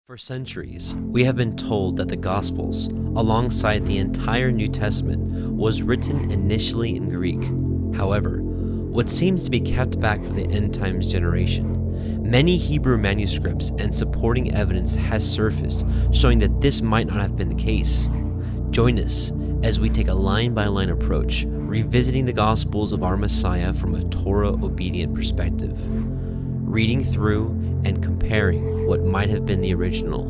For centuries, we have been told that the Gospels, alongside the entire New Testament, was written initially in Greek. However, what seems to be kept back for the end times generation, many Hebrew manuscripts and supporting evidence has surfaced showing that this might not have been the case. Join us as we take a line-by-line approach, revisiting the Gospels of our Messiah from a Torah-obedient perspective, reading through and comparing what might have been the original,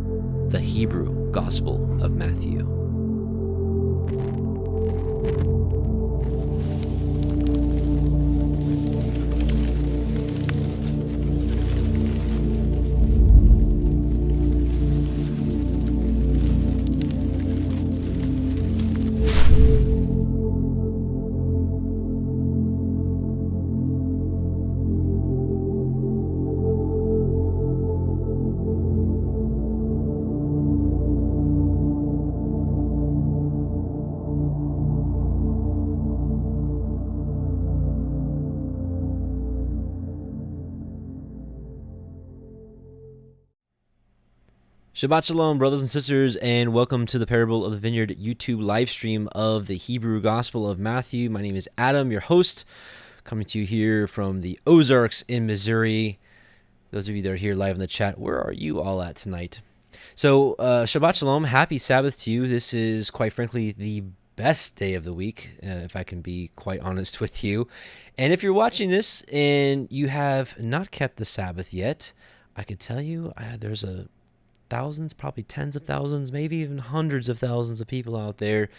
the Hebrew Gospel of Matthew. Shabbat Shalom, brothers and sisters, and welcome to the Parable of the Vineyard YouTube live stream of the Hebrew Gospel of Matthew. My name is Adam, your host, coming to you here from the Ozarks in Missouri. Those of you that are here live in the chat, where are you all at tonight? So, Shabbat Shalom, happy Sabbath to you. This is, quite frankly, the best day of the week, if I can be quite honest with you. And if you're watching this and you have not kept the Sabbath yet, I can tell you there's thousands, probably tens of thousands, maybe even hundreds of thousands of people out there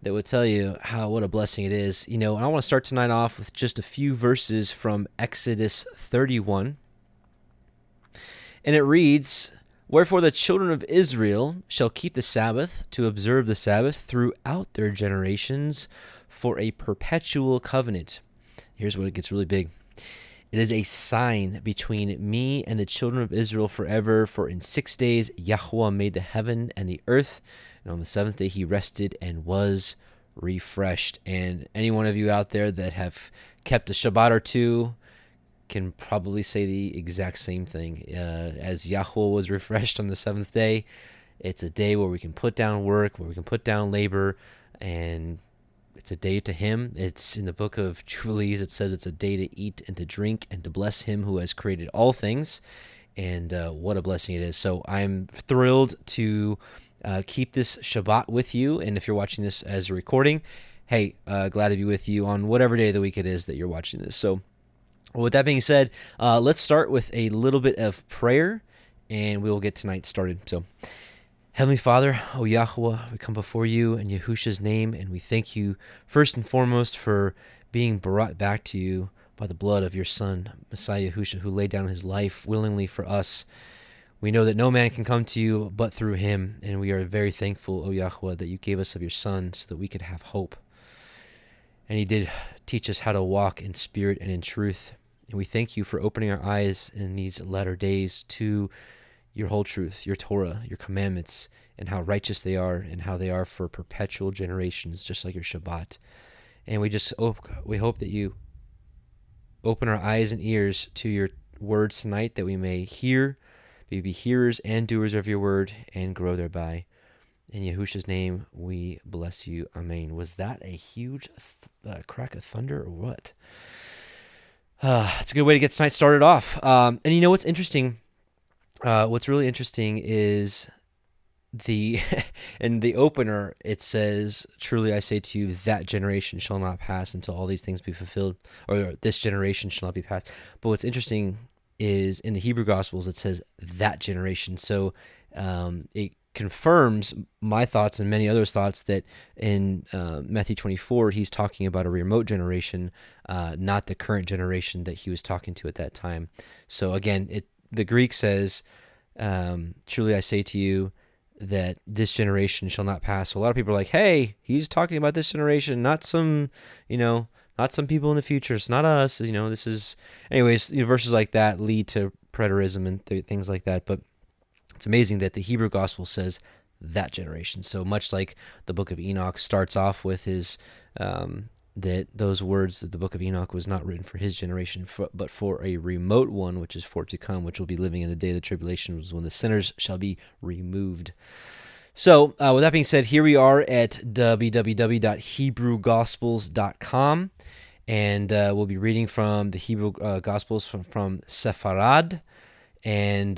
that would tell you what a blessing it is. You know, I want to start tonight off with just a few verses from Exodus 31. And it reads, "Wherefore the children of Israel shall keep the Sabbath, to observe the Sabbath throughout their generations for a perpetual covenant." Here's where it gets really big. "It is a sign between me and the children of Israel forever. For in 6 days Yahuwah made the heaven and the earth, and on the seventh day he rested and was refreshed." And any one of you out there that have kept a Shabbat or two can probably say the exact same thing. As Yahuwah was refreshed on the seventh day, it's a day where we can put down work, where we can put down labor, and it's a day to him. It's in the book of Jubilees. It says it's a day to eat and to drink and to bless him who has created all things. And what a blessing it is. So I'm thrilled to keep this Shabbat with you. And if you're watching this as a recording, hey, glad to be with you on whatever day of the week it is that you're watching this. So with that being said, let's start with a little bit of prayer and we will get tonight started. So, Heavenly Father, O Yahuwah, we come before you in Yahusha's name, and we thank you first and foremost for being brought back to you by the blood of your Son, Messiah Yahusha, who laid down his life willingly for us. We know that no man can come to you but through him, and we are very thankful, O Yahuwah, that you gave us of your Son so that we could have hope. And he did teach us how to walk in spirit and in truth. And we thank you for opening our eyes in these latter days to your whole truth, your Torah, your commandments, and how righteous they are and how they are for perpetual generations, just like your Shabbat. And we hope that you open our eyes and ears to your words tonight, that we may hear, be hearers and doers of your word, and grow thereby. In Yahusha's name, we bless you. Amen. Was that a huge crack of thunder or what? It's a good way to get tonight started off. And you know what's interesting? What's really interesting is in the opener, it says, "Truly I say to you, that generation shall not pass until all these things be fulfilled," or "this generation shall not be passed." But what's interesting is in the Hebrew Gospels, it says "that generation." So it confirms my thoughts and many others' thoughts that in Matthew 24, he's talking about a remote generation, not the current generation that he was talking to at that time. So again, the Greek says, "Truly I say to you that this generation shall not pass." So a lot of people are like, hey, he's talking about this generation, not some people in the future. It's not us. This is, anyways, verses like that lead to preterism and things like that. But it's amazing that the Hebrew gospel says that generation. So much like the book of Enoch starts off with his that those words that the book of Enoch was not written for his generation, but for a remote one, which is for to come, which will be living in the day of the tribulation, when the sinners shall be removed. So with that being said, here we are at www.hebrewgospels.com, and we'll be reading from the Hebrew Gospels from Sepharad, and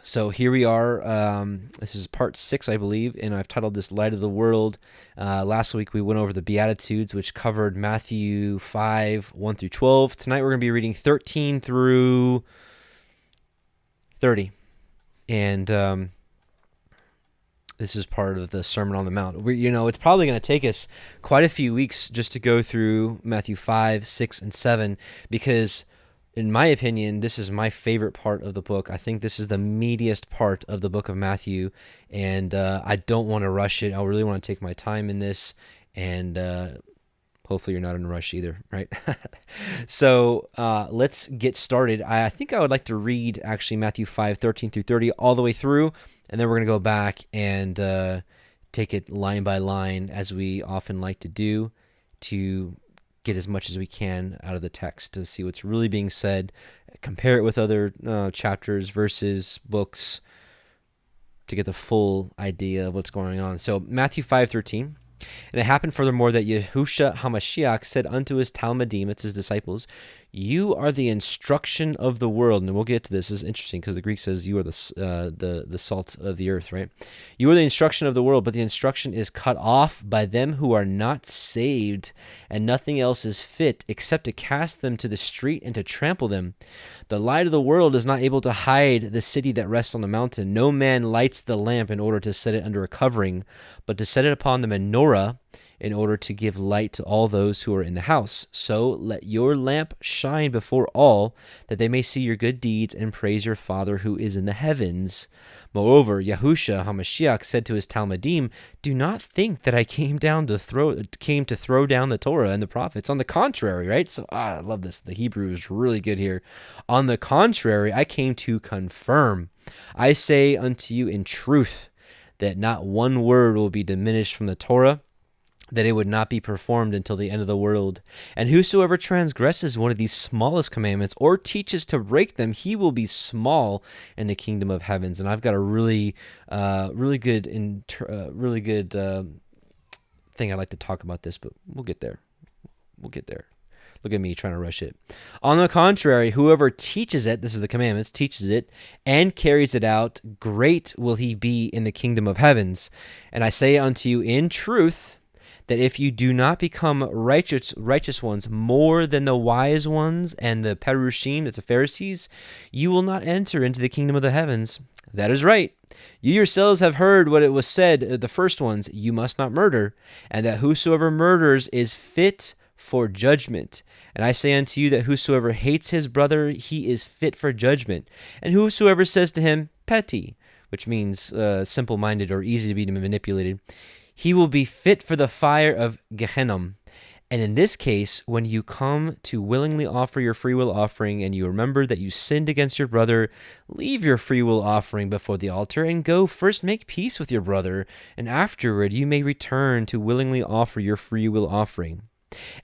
so here we are. This is part 6, I believe, and I've titled this Light of the World. Last week we went over the Beatitudes, which covered Matthew 5, 1 through 12. Tonight we're going to be reading 13 through 30. And this is part of the Sermon on the Mount. It's probably going to take us quite a few weeks just to go through Matthew 5, 6, and 7, because in my opinion, this is my favorite part of the book. I think this is the meatiest part of the book of Matthew, and I don't want to rush it. I really want to take my time in this, and hopefully you're not in a rush either, right? So let's get started. I think I would like to read actually Matthew 5, 13 through 30 all the way through, and then we're going to go back and take it line by line, as we often like to do, to get as much as we can out of the text to see what's really being said, compare it with other chapters, verses, books, to get the full idea of what's going on. So Matthew 5:13. And it happened furthermore that Yahushua HaMashiach said unto his Talmudim, it's his disciples, you are the instruction of the world. And we'll get to this. This is interesting because the Greek says you are the salt of the earth, right? You are the instruction of the world, but the instruction is cut off by them who are not saved, and nothing else is fit except to cast them to the street and to trample them. The light of the world is not able to hide the city that rests on the mountain. No man lights the lamp in order to set it under a covering, but to set it upon the menorah, in order to give light to all those who are in the house. So let your lamp shine before all, that they may see your good deeds and praise your Father who is in the heavens. Moreover, Yahushua HaMashiach said to his Talmudim, do not think that I came to throw down the Torah and the prophets. On the contrary, right? So I love this. The Hebrew is really good here. On the contrary, I came to confirm. I say unto you in truth, that not one word will be diminished from the Torah, that it would not be performed until the end of the world. And whosoever transgresses one of these smallest commandments or teaches to break them, he will be small in the kingdom of heavens. And I've got a really good thing I'd like to talk about this, but we'll get there. Look at me trying to rush it. On the contrary, whoever teaches it, this is the commandments, teaches it and carries it out, great will he be in the kingdom of heavens. And I say unto you in truth, that if you do not become righteous ones more than the wise ones and the Perushim, that's the Pharisees, you will not enter into the kingdom of the heavens. That is right. You yourselves have heard what it was said, the first ones, you must not murder, and that whosoever murders is fit for judgment. And I say unto you that whosoever hates his brother, he is fit for judgment. And whosoever says to him, petty, which means simple-minded or easy to be manipulated, he will be fit for the fire of Gehenna. And in this case, when you come to willingly offer your freewill offering and you remember that you sinned against your brother, leave your freewill offering before the altar and go first make peace with your brother, and afterward you may return to willingly offer your freewill offering.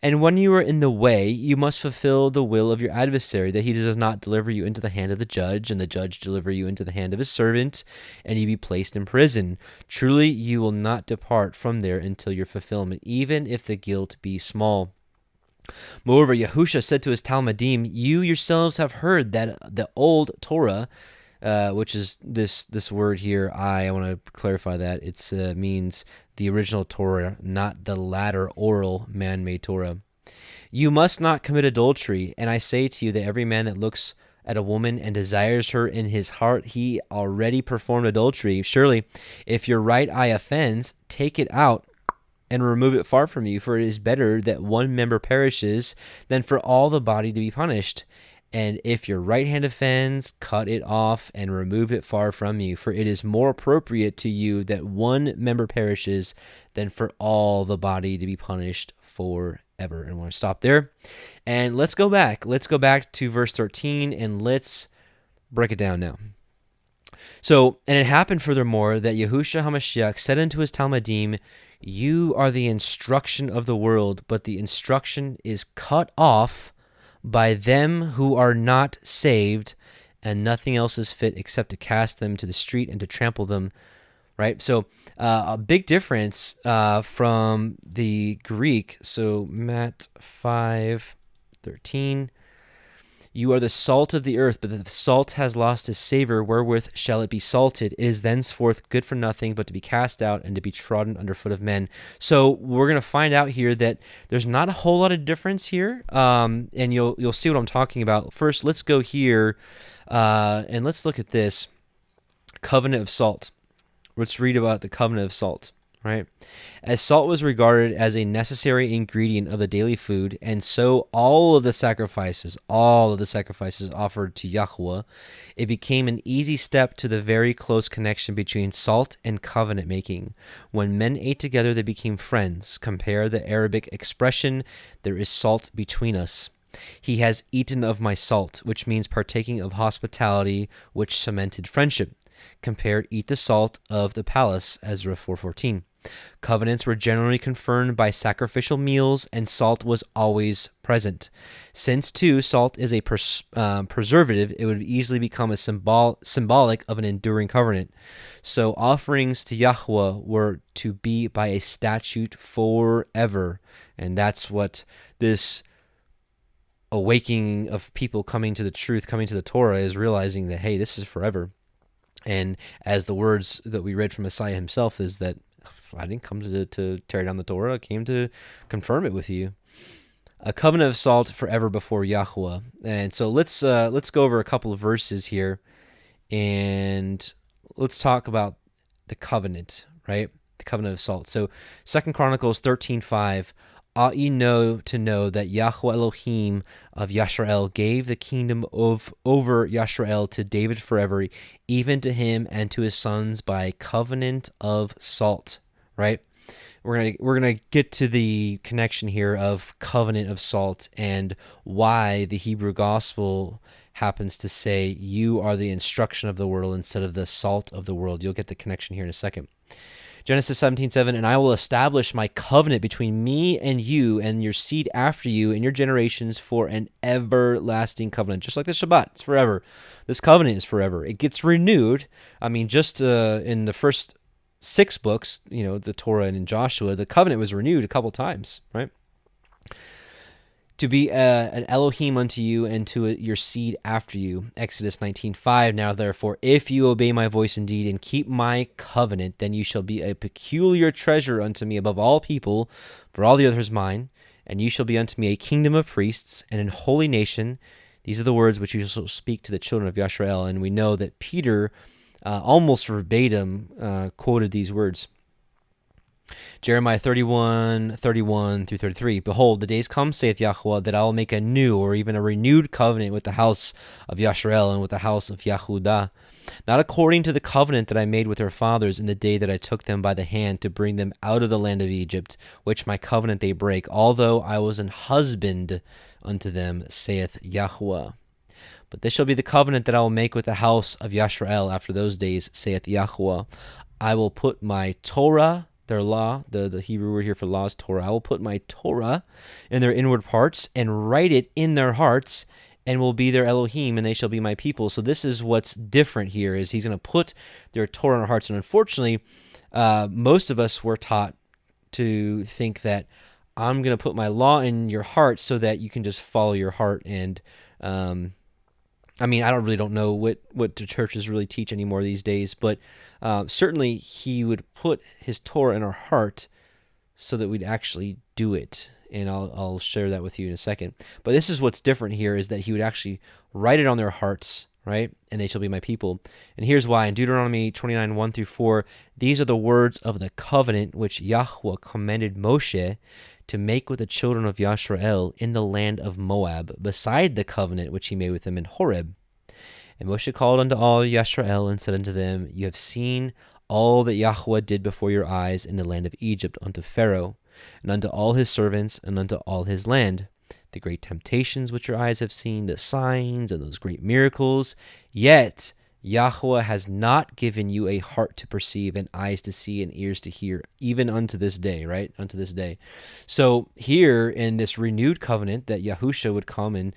And when you are in the way, you must fulfill the will of your adversary, that he does not deliver you into the hand of the judge, and the judge deliver you into the hand of his servant, and you be placed in prison. Truly, you will not depart from there until your fulfillment, even if the guilt be small. Moreover, Yahushua said to his Talmudim, you yourselves have heard that the old Torah, which is this word here, I want to clarify that. It means the original Torah, not the latter oral man-made Torah. You must not commit adultery, and I say to you that every man that looks at a woman and desires her in his heart, he already performed adultery. Surely, if your right eye offends, take it out and remove it far from you, for it is better that one member perishes than for all the body to be punished. And if your right hand offends, cut it off and remove it far from you, for it is more appropriate to you that one member perishes than for all the body to be punished forever. And I want to stop there. And let's go back. Let's go back to verse 13 and let's break it down now. So, and it happened furthermore that Yahushua HaMashiach said unto his Talmudim, you are the instruction of the world, but the instruction is cut off by them who are not saved, and nothing else is fit except to cast them to the street and to trample them. Right? So a big difference from the Greek. So Matt 5:13. You are the salt of the earth, but the salt has lost its savor. Wherewith shall it be salted? It is thenceforth good for nothing, but to be cast out and to be trodden under foot of men. So we're going to find out here that there's not a whole lot of difference here, and you'll see what I'm talking about. First, let's go here, and let's look at this covenant of salt. Let's read about the covenant of salt, right? As salt was regarded as a necessary ingredient of the daily food, and so all of the sacrifices offered to Yahuwah, it became an easy step to the very close connection between salt and covenant making. When men ate together, they became friends. Compare the Arabic expression, there is salt between us. He has eaten of my salt, which means partaking of hospitality, which cemented friendship. Compare eat the salt of the palace, Ezra 4:14. Covenants were generally confirmed by sacrificial meals, and salt was always present. Since, too, salt is a preservative, it would easily become a symbolic of an enduring covenant. So offerings to Yahuwah were to be by a statute forever, and that's what this awakening of people coming to the truth, coming to the Torah, is realizing that, hey, this is forever. And as the words that we read from Messiah himself is that I didn't come to tear down the Torah, I came to confirm it with you. A covenant of salt forever before Yahuwah. And so let's go over a couple of verses here, and let's talk about the covenant, right? The covenant of salt. So 2 Chronicles 13:5. Ought ye know that Yahuwah Elohim of Yashrael gave the kingdom over Yashrael to David forever, even to him and to his sons by covenant of salt. Right? We're gonna get to the connection here of covenant of salt and why the Hebrew gospel happens to say you are the instruction of the world instead of the salt of the world. You'll get the connection here in a second. Genesis 17:7, and I will establish my covenant between me and you and your seed after you and your generations for an everlasting covenant. Just like the Shabbat, it's forever. This covenant is forever. It gets renewed. I mean, just in the first 6 books, the Torah and in Joshua, the covenant was renewed a couple times, right? To be an Elohim unto you and to your seed after you. Exodus 19:5. Now therefore, if you obey my voice indeed and keep my covenant, then you shall be a peculiar treasure unto me above all people, for all the others mine, and you shall be unto me a kingdom of priests and an holy nation. These are the words which you shall speak to the children of Yashrael. And we know that Peter almost verbatim quoted these words. Jeremiah 31:31 through 33. Behold, the days come, saith Yahuwah, that I will make a new or even a renewed covenant with the house of Yashrael and with the house of Yahudah, not according to the covenant that I made with their fathers in the day that I took them by the hand to bring them out of the land of Egypt, which my covenant they break, although I was an husband unto them, saith Yahuwah. But this shall be the covenant that I will make with the house of Yashrael after those days, saith Yahuwah. I will put my Torah, their law, the Hebrew word here for law is Torah. I will put my Torah in their inward parts and write it in their hearts, and will be their Elohim, and they shall be my people. So this is what's different here, is he's going to put their Torah in our hearts. And unfortunately, most of us were taught to think that I'm going to put my law in your heart so that you can just follow your heart. And I don't know what the churches really teach anymore these days, but certainly he would put his Torah in our heart so that we'd actually do it. And I'll share that with you in a second. But this is what's different here, is that he would actually write it on their hearts, right? And they shall be my people. And here's why. In Deuteronomy 29:1 through 4, these are the words of the covenant which Yahuwah commanded Moshe to make with the children of Yashrael in the land of Moab, beside the covenant which he made with them in Horeb. And Moshe called unto all Yashrael and said unto them, You have seen all that Yahuwah did before your eyes in the land of Egypt unto Pharaoh, and unto all his servants, and unto all his land, the great temptations which your eyes have seen, the signs and those great miracles. Yet Yahuwah has not given you a heart to perceive and eyes to see and ears to hear, even unto this day, right? Unto this day. So here in this renewed covenant that Yahusha would come and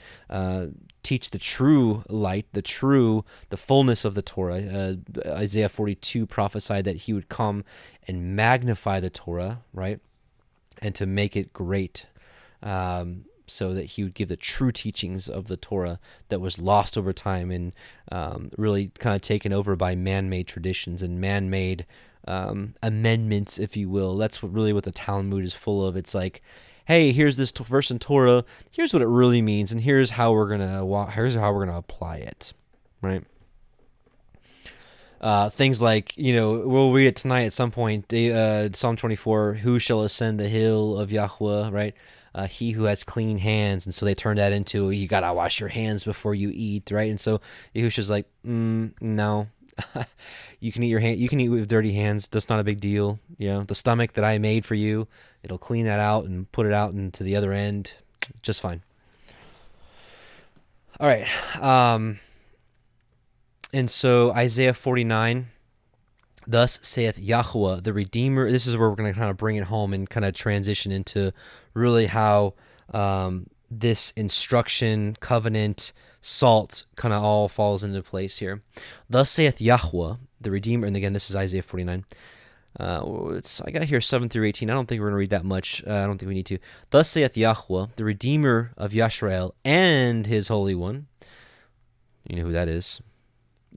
teach the true light, the fullness of the Torah. Isaiah 42 prophesied that he would come and magnify the Torah, right? And to make it great. So that he would give the true teachings of the Torah that was lost over time and really kind of taken over by man-made traditions and man-made amendments, if you will. That's what the Talmud is full of. It's like, hey, here's this verse in Torah. Here's what it really means, and here's how we're gonna apply it, right? Things like, we'll read it tonight at some point. Psalm 24: "Who shall ascend the hill of Yahuwah?" Right. He who has clean hands, and so they turn that into, you gotta wash your hands before you eat, right? And so Yahusha's like, no, you can eat with dirty hands. That's not a big deal. The stomach that I made for you, it'll clean that out and put it out into the other end, just fine. All right, and so Isaiah 49. Thus saith Yahuwah, the Redeemer. This is where we're going to kind of bring it home and kind of transition into really how this instruction, covenant, salt kind of all falls into place here. Thus saith Yahuwah, the Redeemer. And again, this is Isaiah 49. I got here 7 through 18. I don't think we're going to read that much. I don't think we need to. Thus saith Yahuwah, the Redeemer of Yashrael and his Holy One. You know who that is.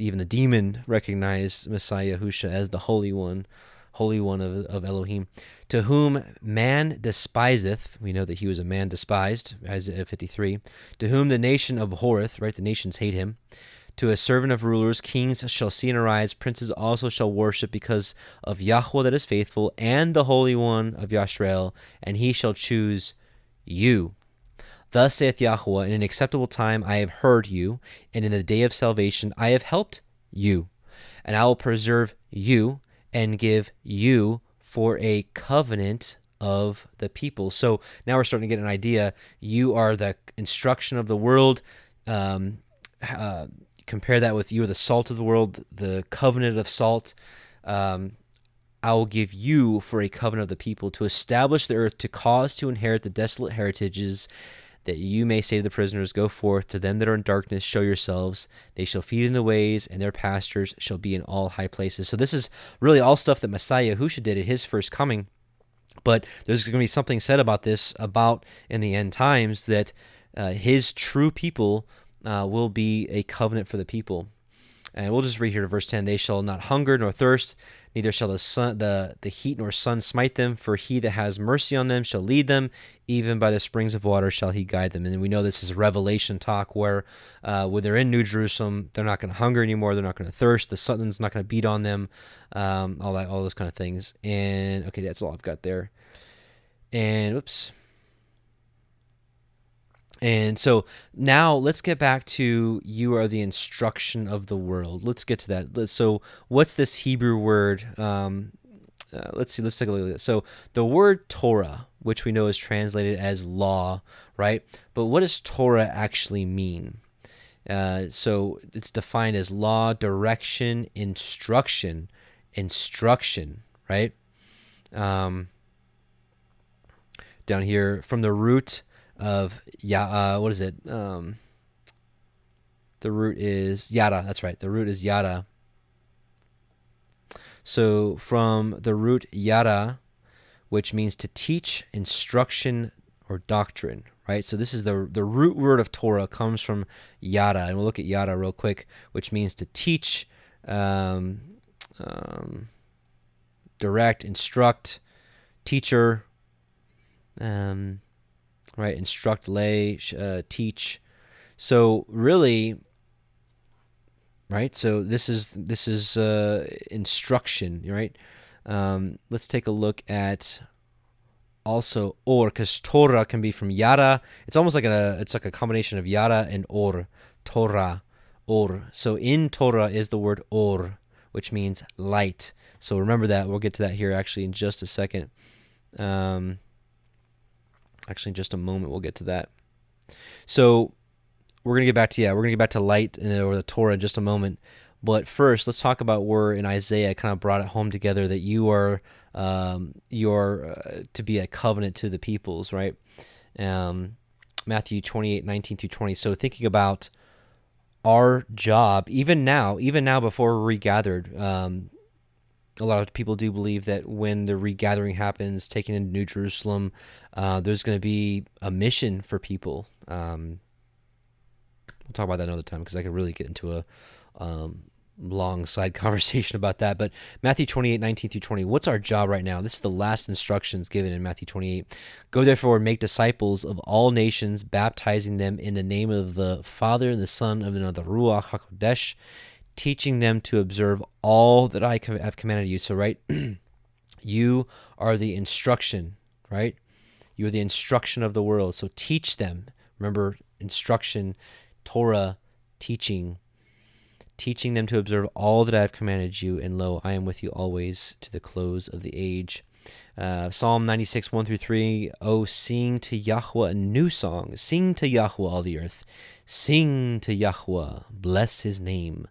Even the demon recognized Messiah Yahusha as the Holy One of Elohim, to whom man despiseth. We know that he was a man despised, Isaiah 53. To whom the nation abhorreth, right? The nations hate him. To a servant of rulers, kings shall see and arise, princes also shall worship, because of Yahuwah that is faithful, and the Holy One of Yashrael, and he shall choose you. Thus saith Yahuwah, in an acceptable time I have heard you, and in the day of salvation I have helped you. And I will preserve you and give you for a covenant of the people. So now we're starting to get an idea. You are the instruction of the world. Compare that with you are the salt of the world, the covenant of salt. I will give you for a covenant of the people, to establish the earth, to cause to inherit the desolate heritages, that you may say to the prisoners, go forth, to them that are in darkness, show yourselves. They shall feed in the ways, and their pastures shall be in all high places. So this is really all stuff that Messiah Yahushua did at his first coming. But there's going to be something said about this, about in the end times, that his true people will be a covenant for the people. And we'll just read here to verse 10. They shall not hunger nor thirst, neither shall the heat nor sun smite them. For he that has mercy on them shall lead them, even by the springs of water shall he guide them. And we know this is Revelation talk, where when they're in New Jerusalem, they're not going to hunger anymore. They're not going to thirst. The sun's not going to beat on them. All those kind of things. And okay, that's all I've got there. And oops. And so now let's get back to you are the instruction of the world. Let's get to that. So what's this Hebrew word? Let's see. Let's take a look at this. So the word Torah, which we know is translated as law, right? But what does Torah actually mean? So it's defined as law, direction, instruction, right? Down here from the root of what is it? The root is yada. That's right. The root is yada. So from the root yada, which means to teach, instruction, or doctrine, right? So this is the root word of Torah comes from yada, and we'll look at yada real quick, which means to teach, direct, instruct, teacher, right? Instruct, lay, teach. So really, right? So this is instruction, right? Let's take a look at also or, because Torah can be from yada. It's almost like it's like a combination of yada and or. Torah, or. So in Torah is the word or, which means light. So remember that. We'll get to that here actually in just a second. Actually, in just a moment, we'll get to that. So we're going to get back to light or the Torah in just a moment. But first, let's talk about where in Isaiah kind of brought it home together that you are to be a covenant to the peoples, right? Matthew 28:19 through 20. So thinking about our job, even now before we're regathered, a lot of people do believe that when the regathering happens, taken into New Jerusalem, there's going to be a mission for people. We'll talk about that another time because I could really get into a long side conversation about that. But Matthew 28:19 through 20, what's our job right now? This is the last instructions given in Matthew 28. Go therefore and make disciples of all nations, baptizing them in the name of the Father and the Son and of the Ruach HaKodesh, teaching them to observe all that I have commanded you. So, right, you are the instruction, right? You are the instruction of the world. So teach them. Remember, instruction, Torah, teaching them to observe all that I have commanded you. And lo, I am with you always to the close of the age. Psalm 96:1 through 3. Oh, sing to Yahuwah a new song. Sing to Yahuwah, all the earth. Sing to Yahuwah. Bless his name.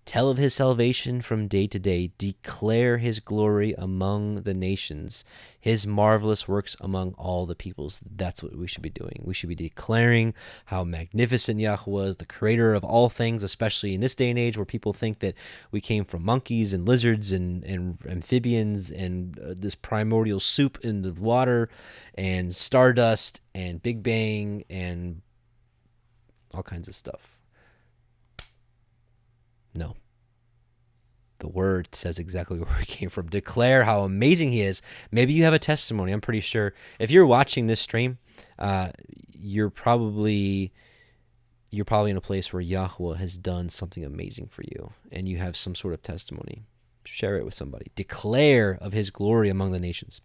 Tell of his salvation from day to day. Declare his glory among the nations, his marvelous works among all the peoples. That's what we should be doing. We should be declaring how magnificent Yahuwah is, the creator of all things, especially in this day and age where people think that we came from monkeys and lizards and amphibians and this primordial soup in the water and stardust and Big Bang and all kinds of stuff. No. The word says exactly where he came from. Declare how amazing he is. Maybe you have a testimony. I'm pretty sure if you're watching this stream, you're probably in a place where Yahuwah has done something amazing for you and you have some sort of testimony. Share it with somebody. Declare of his glory among the nations.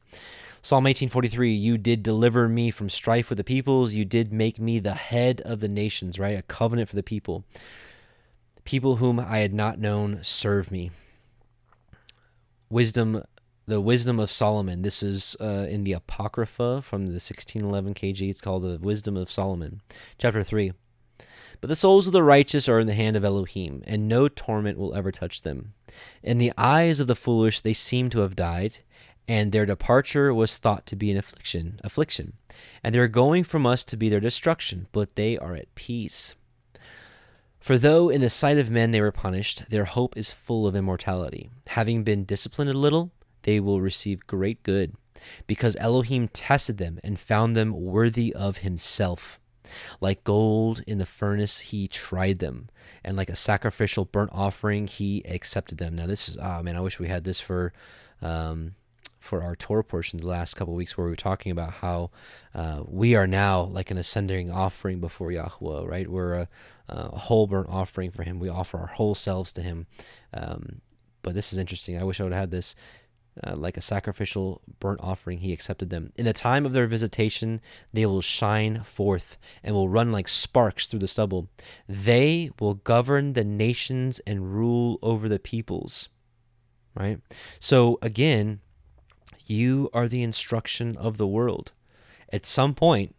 Psalm 18:43, you did deliver me from strife with the peoples. You did make me the head of the nations, right? A covenant for the people. People whom I had not known serve me. The wisdom of Solomon. This is in the Apocrypha from the 1611 KG. It's called the Wisdom of Solomon. Chapter 3. But the souls of the righteous are in the hand of Elohim, and no torment will ever touch them. In the eyes of the foolish they seem to have died, and their departure was thought to be an affliction, and their going from us to be their destruction, but they are at peace. For though in the sight of men they were punished, their hope is full of immortality. Having been disciplined a little, they will receive great good, because Elohim tested them and found them worthy of himself. Like gold in the furnace, he tried them, and like a sacrificial burnt offering, he accepted them. Now this is, I wish we had this for our Torah portion the last couple of weeks where we were talking about how we are now like an ascending offering before Yahuwah, right? We're a whole burnt offering for him. We offer our whole selves to him. But this is interesting. I wish I would have had this. Like a sacrificial burnt offering, he accepted them. In the time of their visitation, they will shine forth and will run like sparks through the stubble. They will govern the nations and rule over the peoples, right? So again, you are the instruction of the world. At some point,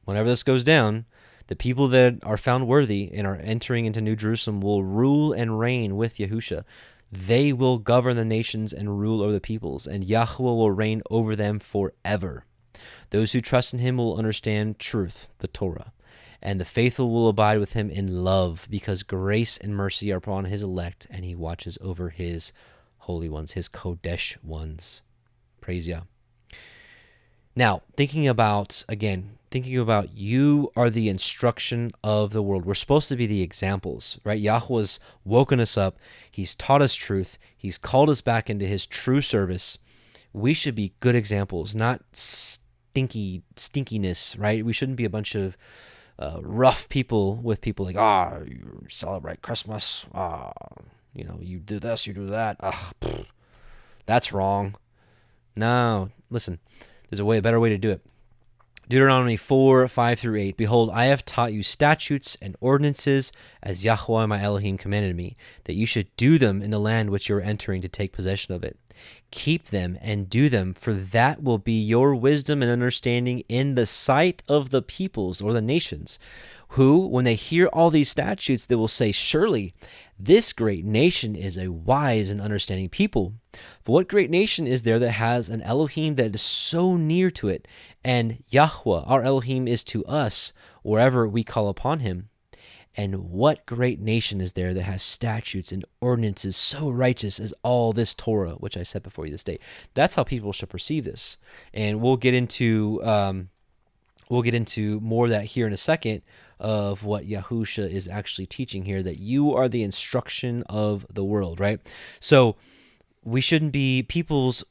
whenever this goes down, the people that are found worthy and are entering into New Jerusalem will rule and reign with Yahusha. They will govern the nations and rule over the peoples, and Yahuwah will reign over them forever. Those who trust in him will understand truth, the Torah, and the faithful will abide with him in love, because grace and mercy are upon his elect, and he watches over his holy ones, his Kodesh ones. Praise Yah. Now, thinking about you are the instruction of the world. We're supposed to be the examples, right? Yahuwah's woken us up. He's taught us truth. He's called us back into his true service. We should be good examples, not stinkiness, right? We shouldn't be a bunch of rough people with people like, you celebrate Christmas. You do this, you do that. That's wrong. No, listen, there's a better way to do it. Deuteronomy 4:5-8. Behold, I have taught you statutes and ordinances as Yahuwah my Elohim commanded me, that you should do them in the land which you are entering to take possession of it. Keep them and do them, for that will be your wisdom and understanding in the sight of the peoples or the nations, who, when they hear all these statutes, they will say, surely this great nation is a wise and understanding people. For what great nation is there that has an Elohim that is so near to it, and Yahuwah, our Elohim, is to us wherever we call upon him? And what great nation is there that has statutes and ordinances so righteous as all this Torah, which I set before you this day? That's how people should perceive this. And we'll get into more of that here in a second, of what Yahusha is actually teaching here, that you are the instruction of the world, right? So we shouldn't be people's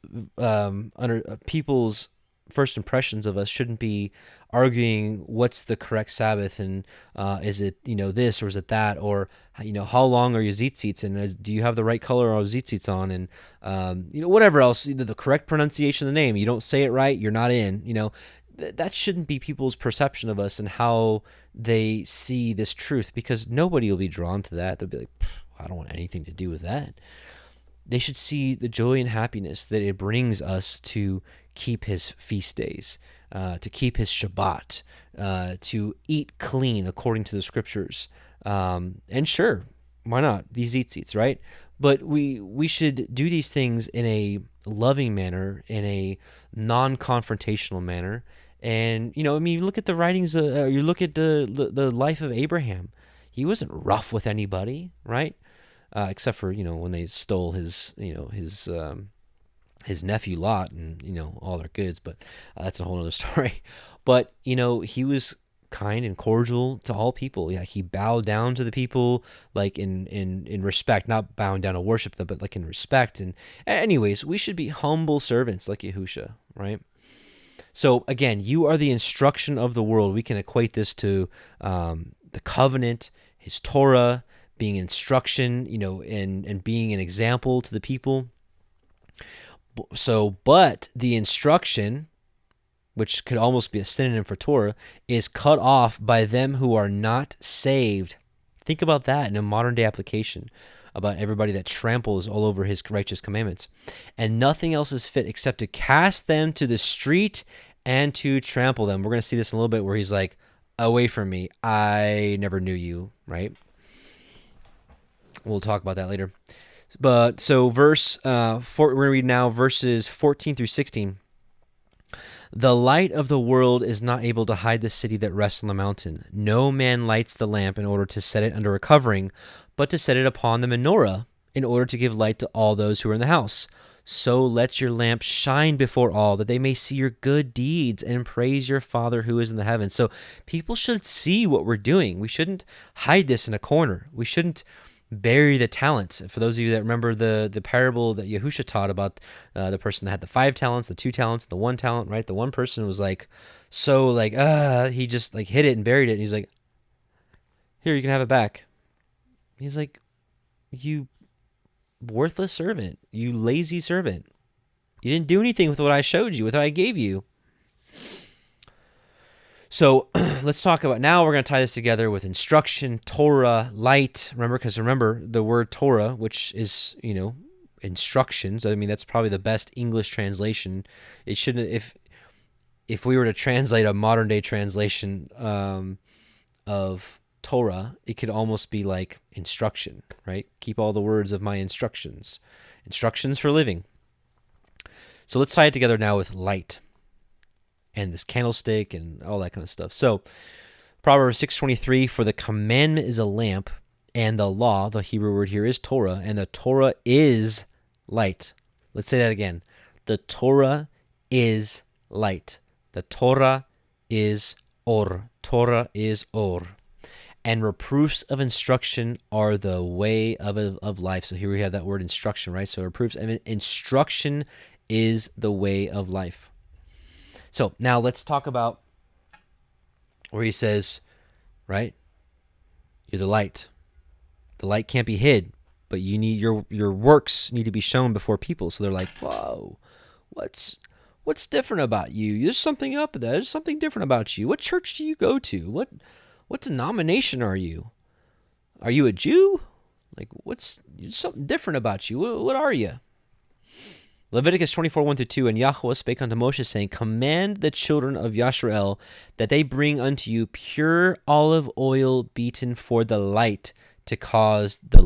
first impressions of us shouldn't be arguing what's the correct Sabbath, and is it this, or is it that, or how long are your tzitzits, and do you have the right color of tzitzits on, and whatever else, the correct pronunciation of the name. You don't say it right, you're not in. That shouldn't be people's perception of us and how they see this truth, because nobody will be drawn to that. They'll be like, I don't want anything to do with that. They should see the joy and happiness that it brings us to keep his feast days, to keep his Shabbat, to eat clean according to the scriptures. And sure, why not? These tzitzits, right? But we should do these things in a loving manner, in a non-confrontational manner. And, you look at the writings, you look at the life of Abraham. He wasn't rough with anybody, right? Except for, when they stole his nephew Lot and, all their goods, but that's a whole other story. But, he was kind and cordial to all people. Yeah, he bowed down to the people, like in respect, not bowing down to worship them, but like in respect. And anyways, we should be humble servants like Yahusha, right? So again, you are the instruction of the world. We can equate this to the covenant, his Torah, being instruction, and being an example to the people. So, but the instruction, which could almost be a synonym for Torah, is cut off by them who are not saved. Think about that in a modern day application, about everybody that tramples all over his righteous commandments. And nothing else is fit except to cast them to the street and to trample them. We're going to see this in a little bit, where he's like, away from me, I never knew you, right? We'll talk about that later. But so we're going to read now verses 14 through 16. The light of the world is not able to hide the city that rests on the mountain. No man lights the lamp in order to set it under a covering, but to set it upon the menorah, in order to give light to all those who are in the house. So let your lamp shine before all, that they may see your good deeds and praise your Father who is in the heavens. So people should see what we're doing. We shouldn't hide this in a corner. We shouldn't bury the talent. For those of you that remember the parable that Yahusha taught about the person that had the 5 talents, the 2 talents, the 1 talent, right? The one person was like, he just like hid it and buried it. And he's like, here, you can have it back. He's like, you worthless servant, you lazy servant. You didn't do anything with what I showed you, with what I gave you. So let's talk about, now we're going to tie this together with instruction, Torah, light. Remember the word Torah, which is, instructions. I mean, that's probably the best English translation. It shouldn't, if we were to translate a modern day translation of Torah, it could almost be like instruction, right? Keep all the words of my instructions for living. So let's tie it together now with light and this candlestick and all that kind of stuff. So Proverbs 6:23, for the commandment is a lamp, and the law, the Hebrew word here is Torah, and the Torah is light. Let's say that again. The Torah is light. The Torah is or. Torah is or. And reproofs of instruction are the way of life. So here we have that word instruction, right? So reproofs, instruction is the way of life. So now let's talk about where he says, right? You're the light. The light can't be hid, but you need your works need to be shown before people. So they're like, whoa, what's different about you? There's something up there. There's something different about you. What church do you go to? What denomination are you? Are you a Jew? Like, there's something different about you. What are you? Leviticus 24, 1-2, and Yahuwah spake unto Moshe, saying, Command the children of Yasharel that they bring unto you pure olive oil beaten for the light to cause the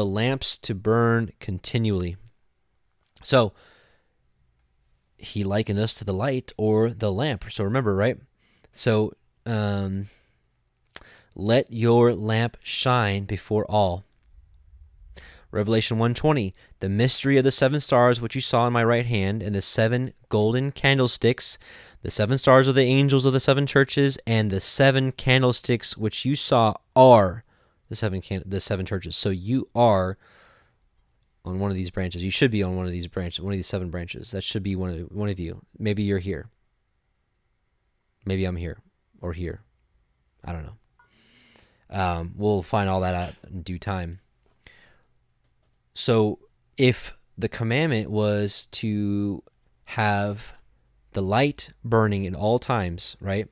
lamps to burn continually. So he likened us to the light or the lamp. So remember, right? So let your lamp shine before all. Revelation 1:20, the mystery of the 7 stars which you saw in my right hand, and the 7 golden candlesticks. The 7 stars are the angels of the 7 churches, and the 7 candlesticks which you saw are the 7 churches. So you are on one of these branches. You should be on one of these branches, one of these 7 branches. That should be one of you. Maybe you're here. Maybe I'm here or here. I don't know. We'll find all that out in due time. So if the commandment was to have the light burning at all times, right?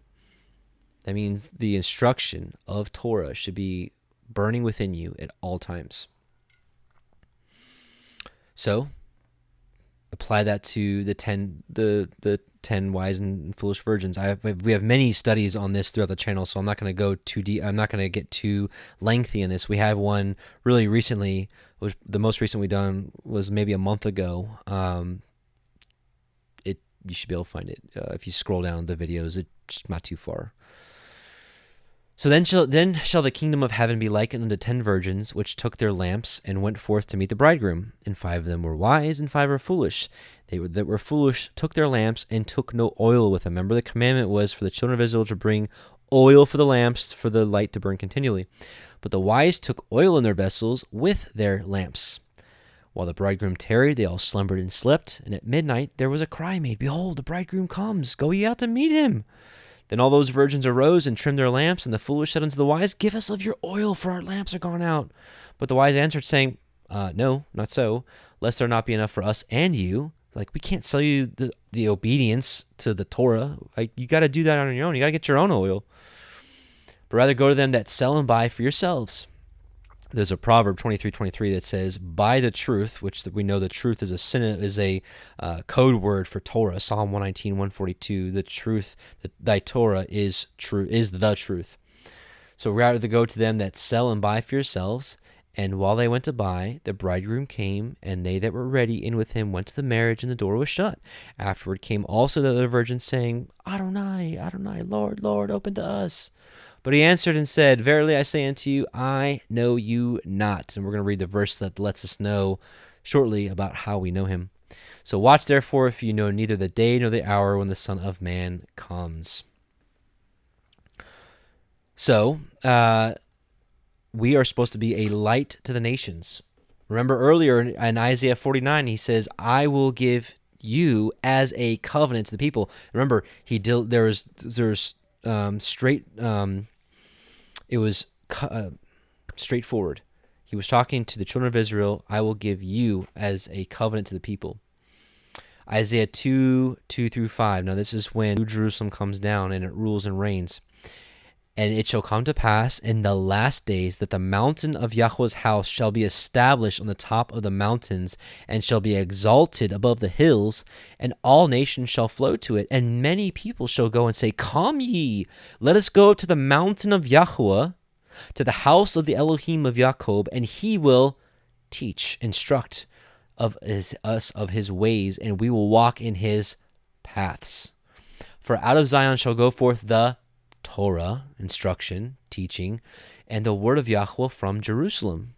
That means the instruction of Torah should be burning within you at all times. So apply that to the 10 wise and foolish virgins. We have many studies on this throughout the channel, so I'm not going to go too deep. I'm not going to get too lengthy in this. We have one really recently. The most recent we done was maybe a month ago. You should be able to find it if you scroll down the videos. It's not too far. So then shall the kingdom of heaven be likened unto 10 virgins, which took their lamps and went forth to meet the bridegroom. And 5 of them were wise, and 5 were foolish. They that were foolish took their lamps and took no oil with them. Remember, the commandment was for the children of Israel to bring oil for the lamps, for the light to burn continually. But the wise took oil in their vessels with their lamps. While the bridegroom tarried, they all slumbered and slept. And at midnight there was a cry made, Behold, the bridegroom comes. Go ye out to meet him. Then all those virgins arose and trimmed their lamps, and the foolish said unto the wise, Give us of your oil, for our lamps are gone out. But the wise answered, saying, No, not so, lest there not be enough for us and you. Like, we can't sell you the obedience to the Torah. Like, you got to do that on your own. You got to get your own oil. But rather go to them that sell and buy for yourselves. There's a Proverb 23:23 that says, "Buy the truth," which we know the truth is a code word for Torah. Psalm 119:142. The truth, thy Torah is the truth. So rather go to them that sell and buy for yourselves. And while they went to buy, the bridegroom came, and they that were ready in with him went to the marriage, and the door was shut. Afterward came also the other virgins, saying, Adonai, Adonai, Lord, Lord, open to us. But he answered and said, Verily I say unto you, I know you not. And we're going to read the verse that lets us know shortly about how we know him. So watch therefore, if you know neither the day nor the hour when the Son of Man comes. So, we are supposed to be a light to the nations. Remember earlier in Isaiah 49, he says, I will give you as a covenant to the people. Remember, it was straightforward. He was talking to the children of Israel, I will give you as a covenant to the people. Isaiah 2:2-5. Now this is when New Jerusalem comes down and it rules and reigns. And it shall come to pass in the last days that the mountain of Yahuwah's house shall be established on the top of the mountains, and shall be exalted above the hills, and all nations shall flow to it. And many people shall go and say, Come ye, let us go to the mountain of Yahuwah, to the house of the Elohim of Jacob, and he will instruct us of his ways, and we will walk in his paths. For out of Zion shall go forth the Torah, instruction, teaching, and the word of Yahuwah from Jerusalem.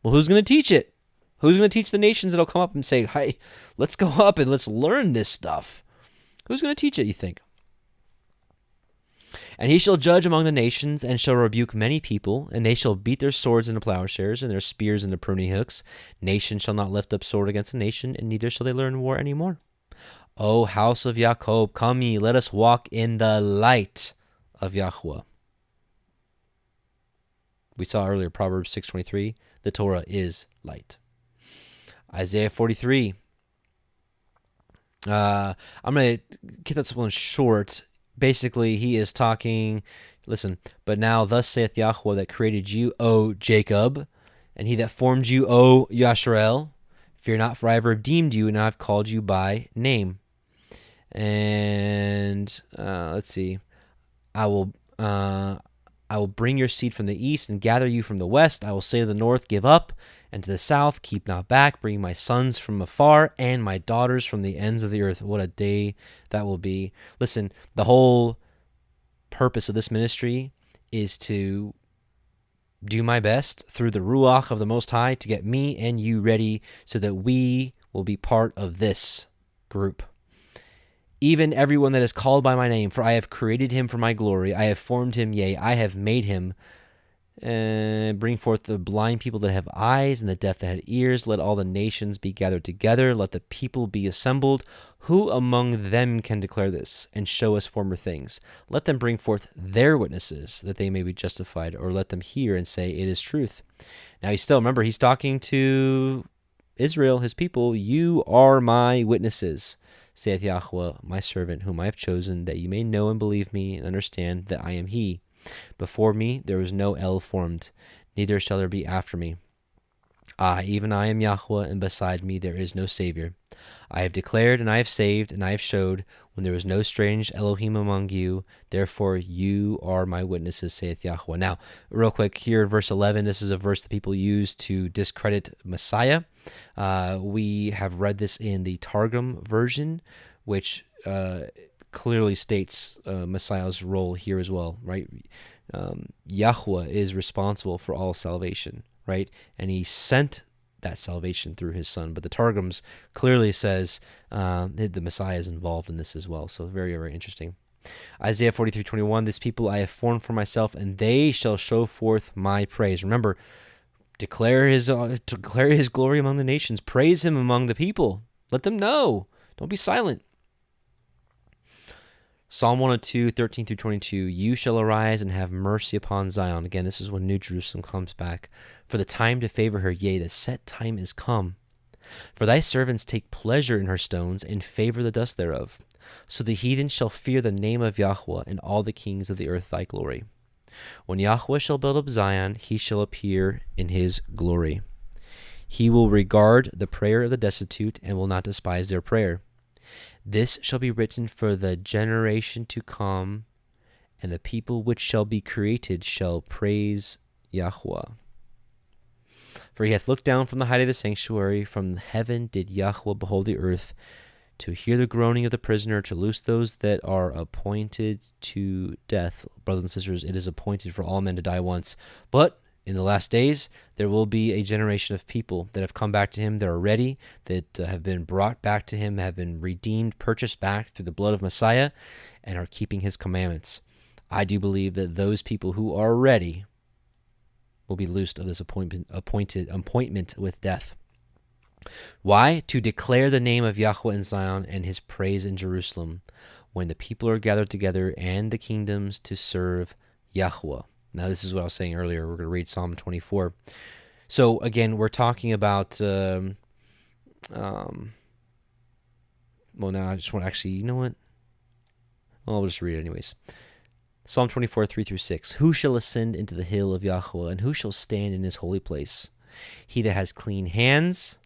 Well, who's going to teach it? Who's going to teach the nations that'll come up and say, hey, let's go up and let's learn this stuff? Who's going to teach it, you think? And he shall judge among the nations, and shall rebuke many people, and they shall beat their swords into plowshares, and their spears into pruning hooks. Nation shall not lift up sword against a nation, and neither shall they learn war any more. O house of Jacob, come ye, let us walk in the light of Yahuwah. We saw earlier Proverbs 6:23, the Torah is light. Isaiah 43. I'm going to get that one short. Basically, he is talking, listen, but now thus saith Yahuwah that created you, O Jacob, and he that formed you, O Yasharel, Fear not, for I have redeemed you, and I have called you by name. And let's see. I will bring your seed from the east and gather you from the west. I will say to the north, give up, and to the south, keep not back. Bring my sons from afar and my daughters from the ends of the earth. What a day that will be. Listen, the whole purpose of this ministry is to do my best through the Ruach of the Most High to get me and you ready so that we will be part of this group. Even everyone that is called by my name, for I have created him for my glory. I have formed him, yea, I have made him. Bring forth the blind people that have eyes and the deaf that had ears. Let all the nations be gathered together. Let the people be assembled. Who among them can declare this and show us former things? Let them bring forth their witnesses that they may be justified, or let them hear and say it is truth. Now remember, he's talking to Israel, his people. You are my witnesses, saith Yahuwah, my servant, whom I have chosen, that you may know and believe me and understand that I am he. Before me there was no El formed, neither shall there be after me. Even I am Yahuwah, and beside me there is no Savior. I have declared, and I have saved, and I have showed, when there was no strange Elohim among you. Therefore you are my witnesses, saith Yahuwah. Now, real quick, here in verse 11, this is a verse that people use to discredit Messiah. We have read this in the Targum version, which clearly states Messiah's role here as well, right? Yahuwah is responsible for all salvation, right? And he sent that salvation through his son. But the Targums clearly says the Messiah is involved in this as well. So very, very interesting. Isaiah 43:21, this people I have formed for myself, and they shall show forth my praise. Remember, declare his glory among the nations. Praise him among the people. Let them know. Don't be silent. Psalm 102, 13 through 22, you shall arise and have mercy upon Zion. Again, this is when New Jerusalem comes back. For the time to favor her, yea, the set time is come. For thy servants take pleasure in her stones, and favor the dust thereof. So the heathen shall fear the name of Yahuwah, and all the kings of the earth thy glory. When Yahuwah shall build up Zion, he shall appear in his glory. He will regard the prayer of the destitute, and will not despise their prayer. This shall be written for the generation to come, and the people which shall be created shall praise Yahuwah. For he hath looked down from the height of the sanctuary, from heaven did Yahuwah behold the earth, to hear the groaning of the prisoner, to loose those that are appointed to death. Brothers and sisters, it is appointed for all men to die once, but in the last days, there will be a generation of people that have come back to him, that are ready, that have been brought back to him, have been redeemed, purchased back through the blood of Messiah, and are keeping his commandments. I do believe that those people who are ready will be loosed of this appointment with death. Why? To declare the name of Yahuwah in Zion and his praise in Jerusalem, when the people are gathered together, and the kingdoms to serve Yahuwah. Now, this is what I was saying earlier. We're going to read Psalm 24. So, again, we're talking about, well, now I just want to actually, you know what? Well, I'll just read it anyways. Psalm 24, 3 through 6. Who shall ascend into the hill of Yahuwah, and who shall stand in his holy place? He that has clean hands,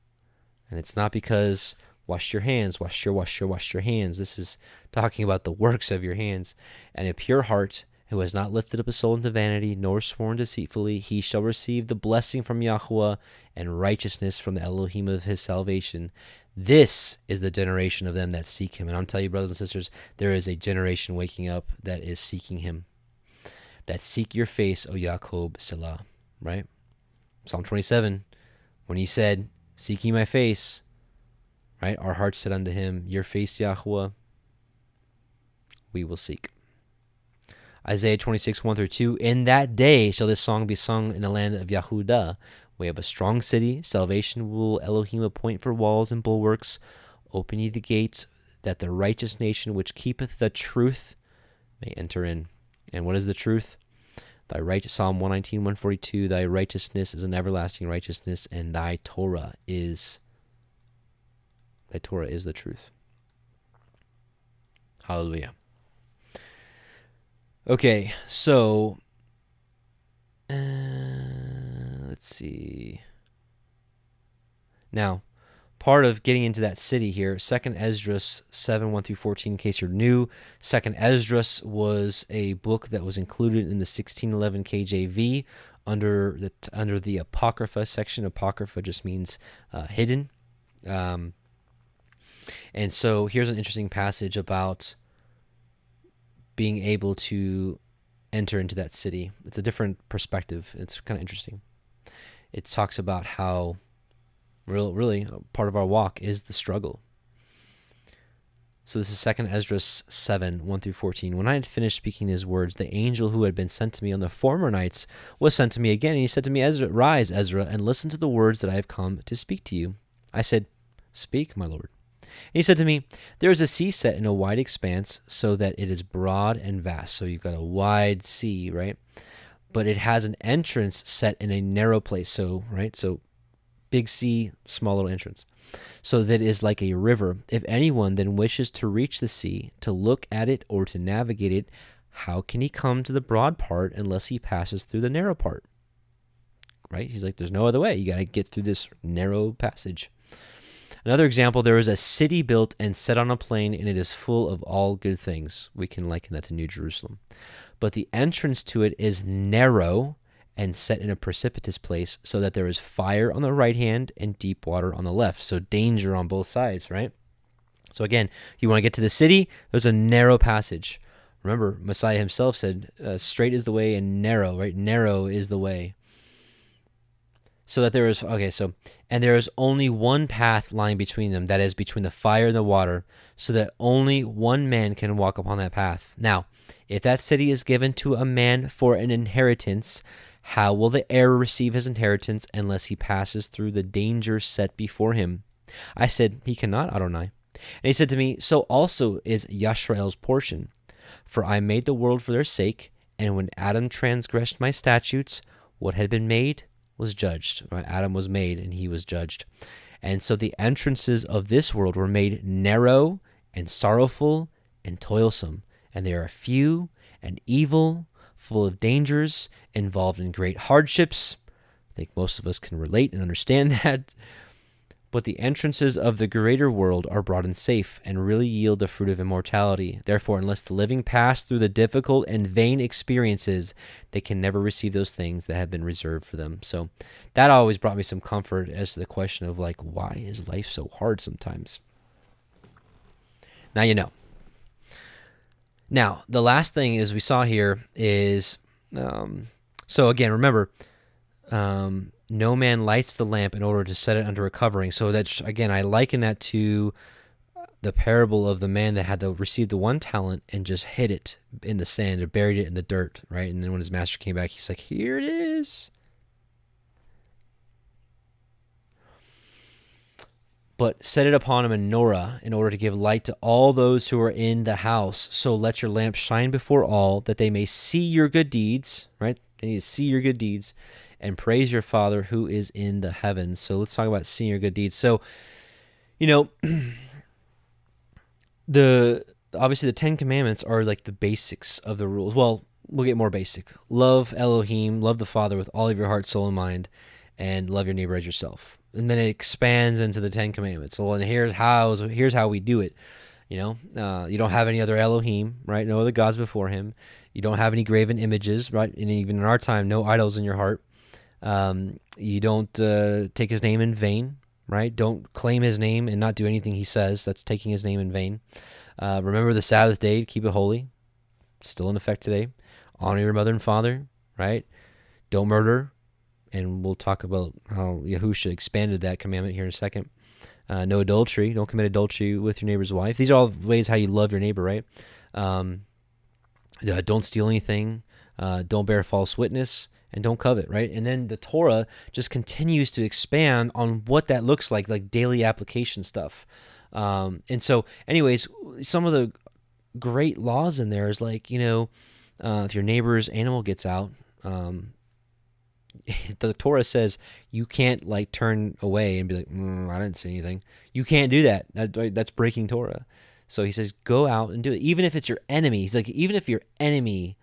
and it's not because wash your hands, wash your hands. This is talking about the works of your hands, and a pure heart, who has not lifted up his soul into vanity, nor sworn deceitfully, he shall receive the blessing from Yahuwah and righteousness from the Elohim of his salvation. This is the generation of them that seek him. And I'm telling you, brothers and sisters, there is a generation waking up that is seeking him, that seek your face, O Jacob Selah, right? Psalm 27, when he said, seek ye my face, right? Our heart said unto him, your face, Yahuwah, we will seek. Isaiah 26, 1 through 2, in that day shall this song be sung in the land of Yahudah. We have a strong city. Salvation will Elohim appoint for walls and bulwarks. Open ye the gates, that the righteous nation which keepeth the truth may enter in. And what is the truth? Psalm 119, 142, thy righteousness is an everlasting righteousness, and thy Torah is the truth. Hallelujah. Okay, so let's see. Now, part of getting into that city here. 2nd Esdras 7, 1 through 14, in case you're new. 2nd Esdras was a book that was included in the 1611 KJV under the Apocrypha section. Apocrypha just means hidden. And so here's an interesting passage about being able to enter into that city. It's a different perspective. It's kind of interesting. It talks about how really part of our walk is the struggle. So this is 2nd Esdras 7, 1 through 14. When I had finished speaking these words, the angel who had been sent to me on the former nights was sent to me again, and he said to me, Ezra, rise, Ezra, and listen to the words that I have come to speak to you. I said, speak, my lord. And he said to me, there is a sea set in a wide expanse, so that it is broad and vast. So you've got a wide sea, right? But it has an entrance set in a narrow place. So big sea, small little entrance. So that it is like a river. If anyone then wishes to reach the sea, to look at it or to navigate it, how can he come to the broad part unless he passes through the narrow part? Right? He's like, there's no other way. You got to get through this narrow passage. Another example, there is a city built and set on a plain, and it is full of all good things. We can liken that to New Jerusalem. But the entrance to it is narrow and set in a precipitous place, so that there is fire on the right hand and deep water on the left. So danger on both sides, right? So again, you want to get to the city, there's a narrow passage. Remember, Messiah himself said, straight is the way and narrow, right? Narrow is the way. So that there is, and there is only one path lying between them, that is between the fire and the water, so that only one man can walk upon that path. Now, if that city is given to a man for an inheritance, how will the heir receive his inheritance unless he passes through the danger set before him? I said, he cannot, Adonai. And he said to me, so also is Yashrael's portion. For I made the world for their sake, and when Adam transgressed my statutes, what had been made was judged. Right? Adam was made, and he was judged. And so the entrances of this world were made narrow and sorrowful and toilsome, and they are few and evil, full of dangers, involved in great hardships. I think most of us can relate and understand that. But the entrances of the greater world are broad and safe, and really yield the fruit of immortality. Therefore, unless the living pass through the difficult and vain experiences, they can never receive those things that have been reserved for them. So that always brought me some comfort as to the question of, like, why is life so hard sometimes? Now you know. Now, the last thing is we saw here is, so again, remember, no man lights the lamp in order to set it under a covering. So that's, again, I liken that to the parable of the man that had received the 1 talent and just hid it in the sand or buried it in the dirt, right? And then when his master came back, he's like, here it is. But set it upon a menorah in order to give light to all those who are in the house. So let your lamp shine before all, that they may see your good deeds, right? They need to see your good deeds and praise your Father who is in the heavens. So let's talk about seeing your good deeds. So, obviously the 10 Commandments are like the basics of the rules. Well, we'll get more basic. Love Elohim, love the Father with all of your heart, soul, and mind, and love your neighbor as yourself. And then it expands into the 10 Commandments. Well, and here's how we do it. You don't have any other Elohim, right? No other gods before him. You don't have any graven images, right? And even in our time, no idols in your heart. You don't take his name in vain, right? Don't claim his name and not do anything he says. That's taking his name in vain. Remember the Sabbath day to keep it holy. Still in effect today. Honor your mother and father, right? Don't murder. And we'll talk about how Yahushua expanded that commandment here in a second. No adultery. Don't commit adultery with your neighbor's wife. These are all ways how you love your neighbor, right? Don't steal anything. Don't bear false witness. And don't covet, right? And then the Torah just continues to expand on what that looks like daily application stuff. And so, anyways, some of the great laws in there is like, if your neighbor's animal gets out, the Torah says you can't like turn away and be like, I didn't say anything. You can't do that. That's breaking Torah. So he says, go out and do it. Even if it's your enemy. He's like, even if your enemy's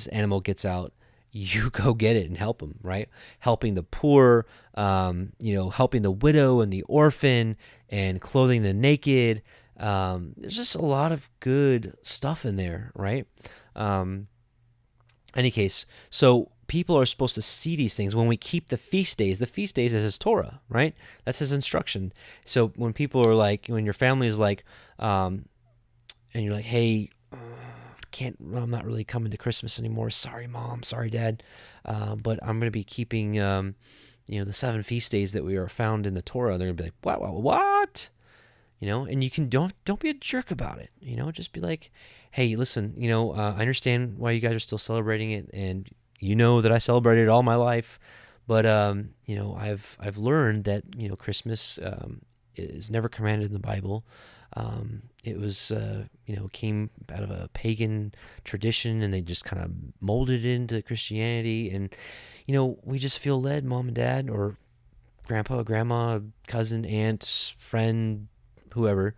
animal gets out, you go get it and help them, right? Helping the poor, helping the widow and the orphan, and clothing the naked. There's just a lot of good stuff in there, right? Any case, so people are supposed to see these things when we keep the feast days. The feast days is his Torah, right? That's his instruction. So when people are like, when your family is like, and you're like, hey, I'm not really coming to Christmas anymore. Sorry, Mom. Sorry, Dad. But I'm going to be keeping, the 7 feast days that we are found in the Torah. They're going to be like, what? And you can, don't be a jerk about it. Just be like, hey, listen, I understand why you guys are still celebrating it. And that I celebrated all my life. But, I've learned that, Christmas is never commanded in the Bible. It was, came out of a pagan tradition, and they just kind of molded it into Christianity. And, we just feel led, Mom and Dad, or Grandpa, Grandma, cousin, aunt, friend, whoever,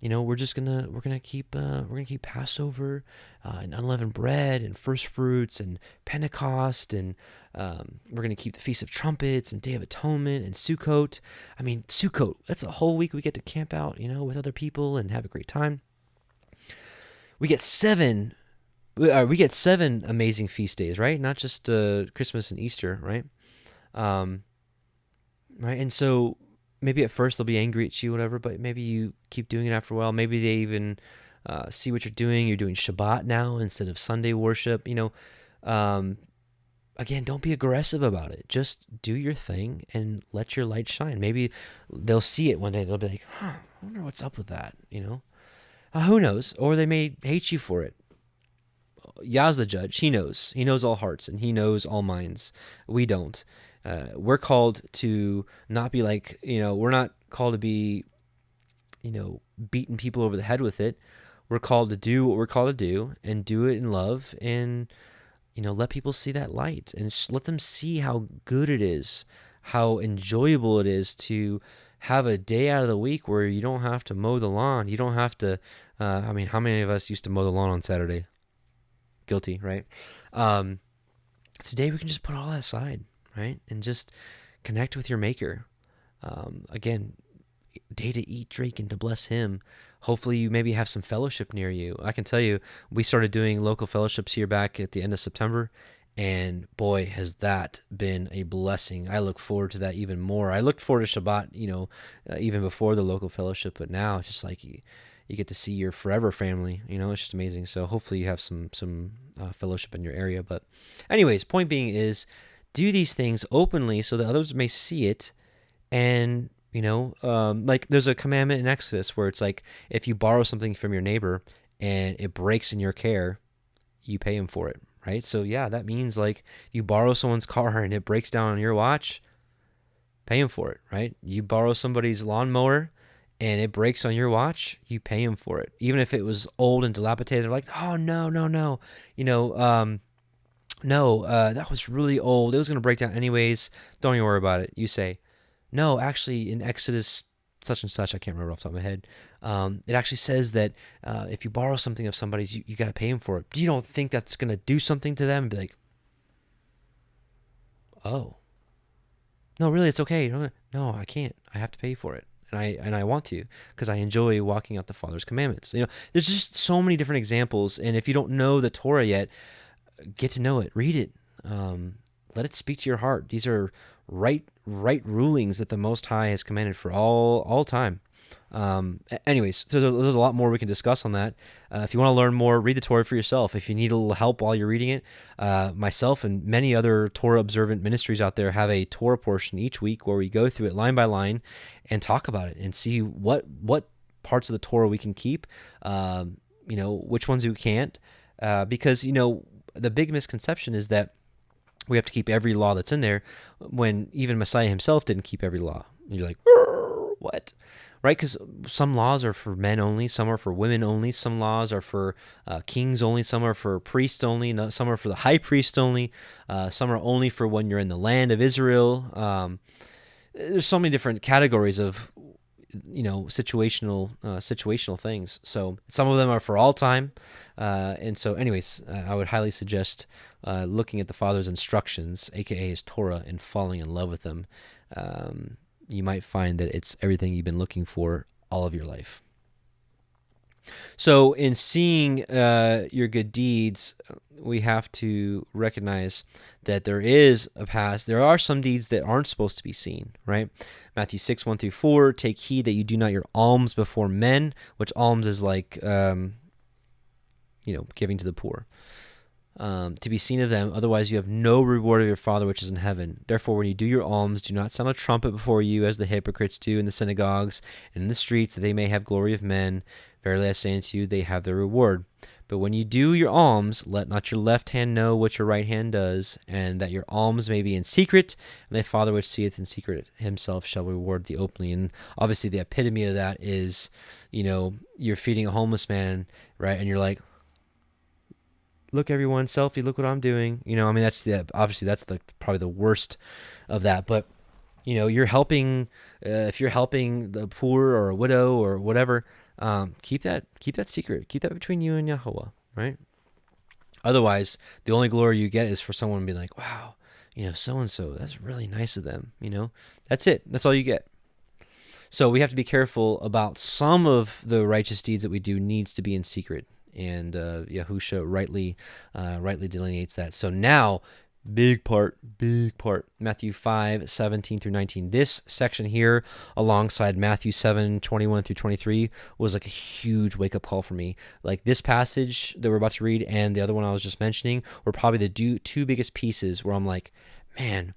we're gonna keep Passover, and unleavened bread, and first fruits, and Pentecost, and we're gonna keep the Feast of Trumpets, and Day of Atonement, and Sukkot. I mean, Sukkot, that's a whole week we get to camp out, with other people and have a great time. We get 7 amazing feast days, right? Not just Christmas and Easter, right? Right, and so maybe at first they'll be angry at you, whatever, but maybe you keep doing it after a while. Maybe they even see what you're doing. You're doing Shabbat now instead of Sunday worship. Again, don't be aggressive about it. Just do your thing and let your light shine. Maybe they'll see it one day. They'll be like, I wonder what's up with that, who knows? Or they may hate you for it. Yah's the judge. He knows. He knows all hearts, and he knows all minds. We don't. We're called to not be like, we're not called to be, beating people over the head with it. We're called to do what we're called to do, and do it in love, and, let people see that light, and just let them see how good it is, how enjoyable it is to have a day out of the week where you don't have to mow the lawn. You don't have to, how many of us used to mow the lawn on Saturday? Guilty, right? Today we can just put all that aside, right? And just connect with your Maker. Again, day to eat, drink, and to bless Him. Hopefully you maybe have some fellowship near you. I can tell you, we started doing local fellowships here back at the end of September, and boy, has that been a blessing. I look forward to that even more. I looked forward to Shabbat, even before the local fellowship, but now it's just like you get to see your forever family. It's just amazing. So hopefully you have some fellowship in your area. But anyways, point being is, do these things openly so that others may see it. And, like there's a commandment in Exodus where it's like, if you borrow something from your neighbor and it breaks in your care, you pay him for it, right? So yeah, that means like you borrow someone's car and it breaks down on your watch, pay him for it, right? You borrow somebody's lawnmower and it breaks on your watch, you pay him for it. Even if it was old and dilapidated, they're like, oh, no. That was really old. It was going to break down anyways. Don't even worry about it. You say, no, actually in Exodus such and such, I can't remember off the top of my head, it actually says that if you borrow something of somebody's, you got to pay him for it. You don't think that's going to do something to them? And be like, oh, no, really, it's okay. No, I can't. I have to pay for it. And I want to, because I enjoy walking out the Father's commandments. There's just so many different examples. And if you don't know the Torah yet, get to know it, read it, let it speak to your heart. These are right rulings that the Most High has commanded for all time. Anyways, so there's a lot more we can discuss on that. If you want to learn more, read the Torah for yourself. If you need a little help while you're reading it, myself and many other Torah observant ministries out there have a Torah portion each week where we go through it line by line and talk about it and see what parts of the Torah we can keep, which ones we can't, because the big misconception is that we have to keep every law that's in there, when even Messiah himself didn't keep every law. And you're like, what? Right? Because some laws are for men only, some are for women only, some laws are for kings only, some are for priests only, some are for the high priest only, some are only for when you're in the land of Israel. There's so many different categories of situational things. So some of them are for all time. And so anyways, I would highly suggest looking at the Father's instructions, aka His Torah, and falling in love with them, you might find that it's everything you've been looking for all of your life. So in seeing your good deeds, we have to recognize that there is a past. There are some deeds that aren't supposed to be seen, right? Matthew 6:1-4, take heed that you do not your alms before men, which alms is like, giving to the poor, to be seen of them. Otherwise you have no reward of your Father which is in heaven. Therefore, when you do your alms, do not sound a trumpet before you as the hypocrites do in the synagogues and in the streets, that they may have glory of men. Verily I say unto you, they have their reward. But when you do your alms, let not your left hand know what your right hand does, and that your alms may be in secret, and thy Father which seeth in secret himself shall reward thee openly. And obviously the epitome of that is, you're feeding a homeless man, right? And you're like, look everyone, selfie, look what I'm doing. That's probably the worst of that. But, you're helping, if you're helping the poor or a widow or whatever, keep that secret. Keep that between you and Yahuwah, right? Otherwise, the only glory you get is for someone being like, wow, so-and-so, that's really nice of them. That's it. That's all you get. So we have to be careful about some of the righteous deeds that we do needs to be in secret. And Yahusha rightly delineates that. So now, big part, Matthew 5:17-19. This section here, alongside Matthew 7:21-23, was like a huge wake-up call for me. Like this passage that we're about to read and the other one I was just mentioning were probably the two biggest pieces where I'm like, man,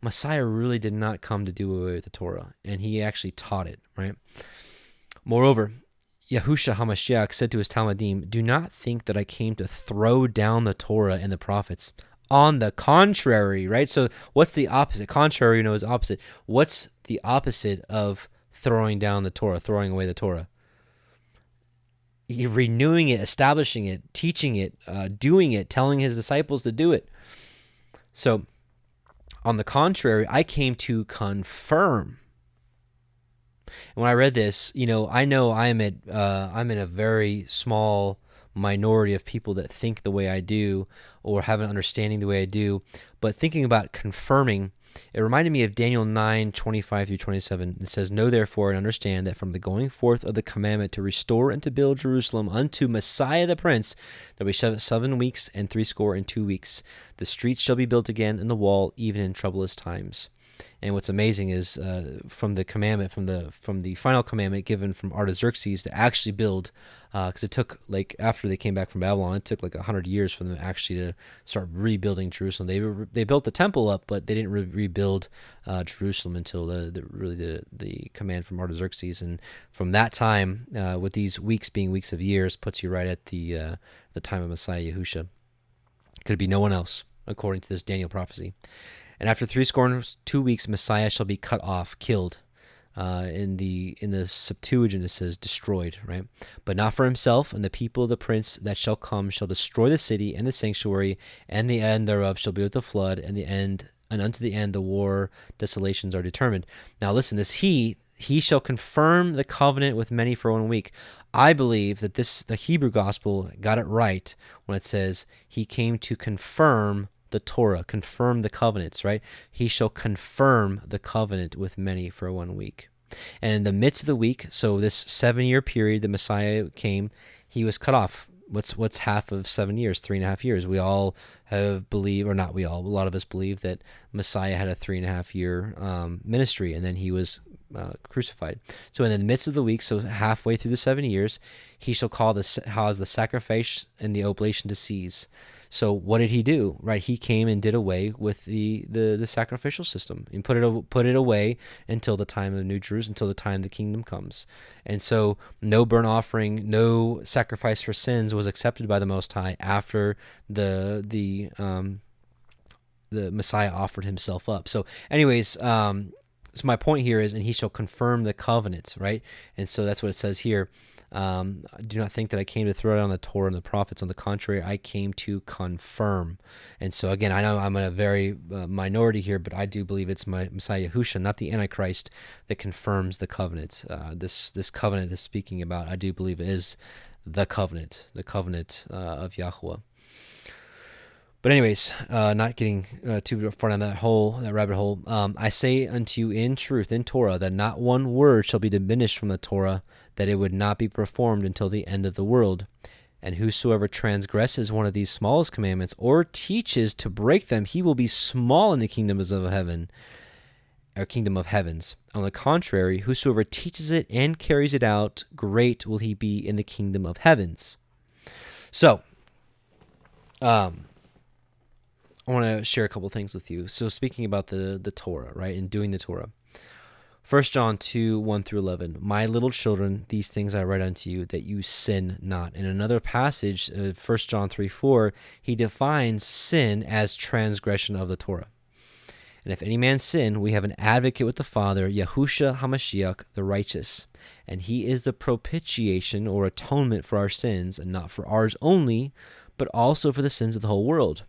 Messiah really did not come to do away with the Torah, and he actually taught it, right? Moreover, Yahushua HaMashiach said to his Talmudim, do not think that I came to throw down the Torah and the prophets. On the contrary, right? So what's the opposite? Contrary, is opposite. What's the opposite of throwing down the Torah, throwing away the Torah? Renewing it, establishing it, teaching it, doing it, telling his disciples to do it. So on the contrary, I came to confirm. And when I read this, I know I'm in a very small minority of people that think the way I do or have an understanding the way I do. But thinking about confirming, it reminded me of Daniel 9:25-27. It says, know therefore and understand that from the going forth of the commandment to restore and to build Jerusalem unto Messiah the Prince, there will be 7 weeks and 62 weeks. The streets shall be built again, and the wall, even in troublous times. And what's amazing is from the commandment, from the final commandment given from Artaxerxes to actually build, because it took, like, after they came back from Babylon, it took like 100 years for them actually to start rebuilding Jerusalem. They built the temple up, but they didn't rebuild Jerusalem until the command from Artaxerxes. And from that time, with these weeks being weeks of years, puts you right at the time of Messiah Yahusha. Could be no one else, according to this Daniel prophecy. And after 62 weeks, Messiah shall be cut off, killed. In the Septuagint, it says destroyed, right? But not for himself, and the people of the prince that shall come shall destroy the city and the sanctuary, and the end thereof shall be with the flood, and unto the end the war desolations are determined. Now listen, this he shall confirm the covenant with many for 1 week. I believe that the Hebrew gospel got it right when it says he came to confirm the Torah, confirm the covenants, right? He shall confirm the covenant with many for 1 week. And in the midst of the week, so this 7-year period the Messiah came, he was cut off. What's half of 7 years? 3.5 years. We all have believed, or not we all, a lot of us believe that Messiah had a 3.5 year ministry, and then he was crucified. So in the midst of the week, so halfway through the 7 years, he shall cause the sacrifice and the oblation to cease. So what did he do? Right, he came and did away with the sacrificial system and put it away until the time of New Jerusalem, until the time the kingdom comes. And so no burnt offering, no sacrifice for sins was accepted by the Most High after the Messiah offered himself up. So anyways, so my point here is, and he shall confirm the covenants, right? And so that's what it says here. Do not think that I came to throw down the Torah and the prophets. On the contrary, I came to confirm. And so again, I know I'm in a very minority here, but I do believe it's Messiah Yahusha, not the Antichrist, that confirms the covenant. This covenant is speaking about, I do believe, is the covenant of Yahuwah. But anyways, not getting too far down that rabbit hole. I say unto you in truth, in Torah, that not one word shall be diminished from the Torah, that it would not be performed until the end of the world. And whosoever transgresses one of these smallest commandments, or teaches to break them, he will be small in the kingdoms of heaven, or kingdom of heavens. On the contrary, whosoever teaches it and carries it out, great will he be in the kingdom of heavens. So, I want to share a couple things with you. So speaking about the Torah, right, and doing the Torah. 1 John 2, 1 through 11. My little children, these things I write unto you, that you sin not. In another passage, 1 John 3, 4, he defines sin as transgression of the Torah. And if any man sin, we have an advocate with the Father, Yahushua HaMashiach, the righteous. And he is the propitiation or atonement for our sins, and not for ours only, but also for the sins of the whole world.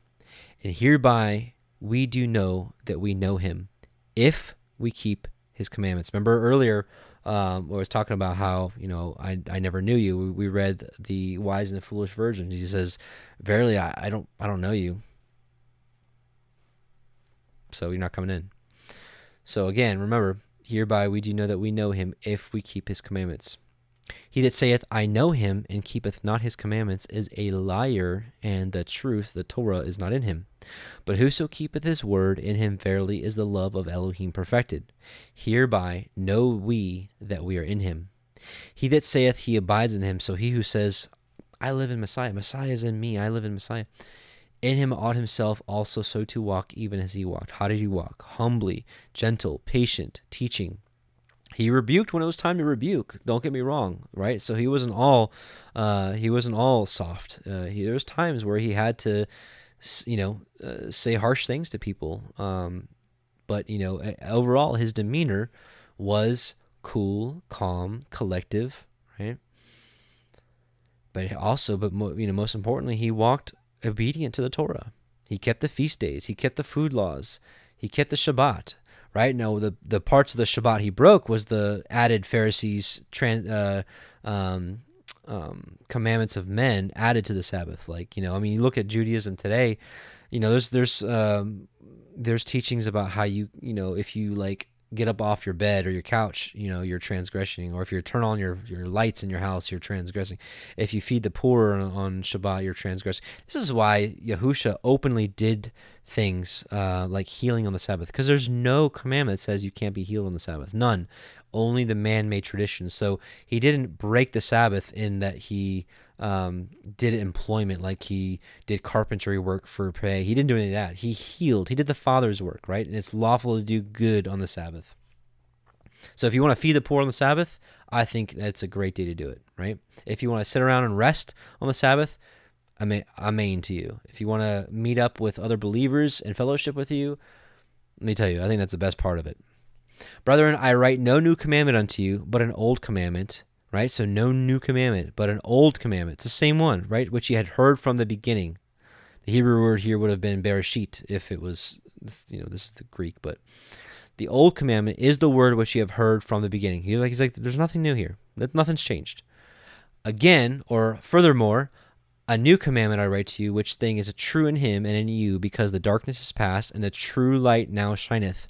And hereby we do know that we know him, if we keep his commandments. Remember earlier, I was talking about how, I never knew you. We read the wise and the foolish virgins. He says, verily, I don't know you. So you're not coming in. So again, remember, hereby we do know that we know him, if we keep his commandments. He that saith, I know him, and keepeth not his commandments, is a liar, and the truth, the Torah, is not in him. But whoso keepeth his word, in him verily is the love of Elohim perfected. Hereby know we that we are in him. He that saith he abides in him, so he who says, I live in Messiah, Messiah is in me, I live in Messiah, in him ought himself also so to walk, even as he walked. How did he walk? Humbly, gentle, patient, teaching. He rebuked when it was time to rebuke. Don't get me wrong, right? So he wasn't all soft. There was times where he had to, say harsh things to people. But overall, his demeanor was cool, calm, collective, right? But most importantly, he walked obedient to the Torah. He kept the feast days. He kept the food laws. He kept the Shabbat. Right? No, the parts of the Shabbat he broke was the added Pharisees' commandments of men added to the Sabbath. You look at Judaism today, there's teachings about how if you get up off your bed or your couch, you're transgressing, or if you turn on your lights in your house, you're transgressing. If you feed the poor on Shabbat, you're transgressing. This is why Yahusha openly did things like healing on the Sabbath, because there's no commandment that says you can't be healed on the Sabbath. None. Only the man-made traditions. So he didn't break the Sabbath in that he did employment, like he did carpentry work for pay. He didn't do any of that. He healed. He did the Father's work, right? And it's lawful to do good on the Sabbath. So if you want to feed the poor on the Sabbath, I think that's a great day to do it, right? If you want to sit around and rest on the Sabbath, amen to you. If you want to meet up with other believers and fellowship with you, let me tell you, I think that's the best part of it. Brethren, I write no new commandment unto you, but an old commandment, right? So no new commandment, but an old commandment. It's the same one, right? Which you had heard from the beginning. The Hebrew word here would have been bereshit if it was, this is the Greek, but the old commandment is the word which you have heard from the beginning. He's like, there's nothing new here. Nothing's changed. Again, or furthermore, a new commandment I write to you, which thing is true in him and in you, because the darkness is past, and the true light now shineth.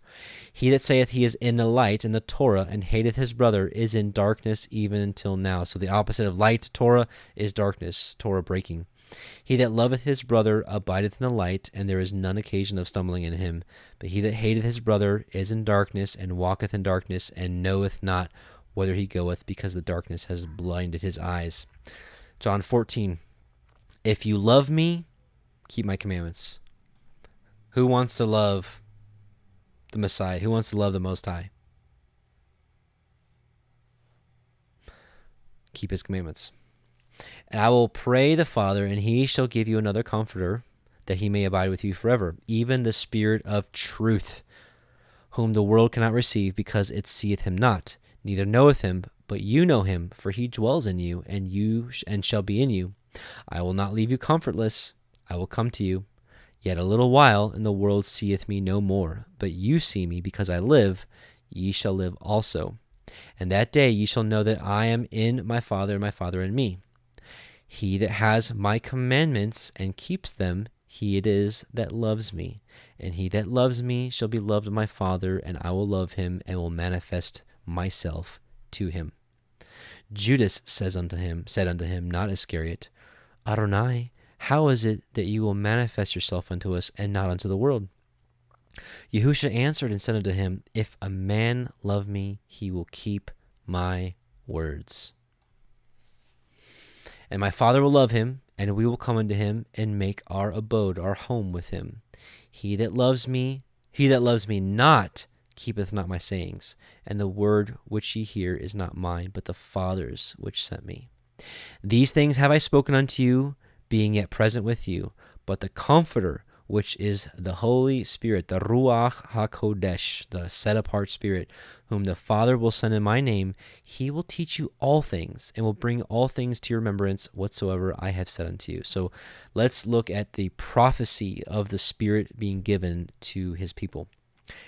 He that saith he is in the light, in the Torah, and hateth his brother, is in darkness even until now. So the opposite of light, Torah, is darkness, Torah breaking. He that loveth his brother abideth in the light, and there is none occasion of stumbling in him. But he that hateth his brother is in darkness, and walketh in darkness, and knoweth not whither he goeth, because the darkness has blinded his eyes. John 14. If you love me, keep my commandments. Who wants to love the Messiah? Who wants to love the Most High? Keep his commandments. And I will pray the Father, and he shall give you another comforter, that he may abide with you forever, even the Spirit of truth, whom the world cannot receive, because it seeth him not, neither knoweth him, but you know him, for he dwells in you, and shall be in you. I will not leave you comfortless. I will come to you. Yet a little while, and the world seeth me no more. But you see me, because I live. Ye shall live also. And that day ye shall know that I am in my Father, and my Father in me. He that has my commandments and keeps them, he it is that loves me. And he that loves me shall be loved of my Father, and I will love him, and will manifest myself to him. Judas said unto him, not Iscariot, Adonai, how is it that you will manifest yourself unto us, and not unto the world? Yahushua answered and said unto him, If a man love me, he will keep my words. And my Father will love him, and we will come unto him, and make our abode, our home with him. He that loves me not, keepeth not my sayings, and the word which ye hear is not mine, but the Father's which sent me. These things have I spoken unto you, being yet present with you. But the Comforter, which is the Holy Spirit, the Ruach HaKodesh, the set-apart Spirit, whom the Father will send in my name, he will teach you all things, and will bring all things to your remembrance whatsoever I have said unto you. So let's look at the prophecy of the Spirit being given to his people.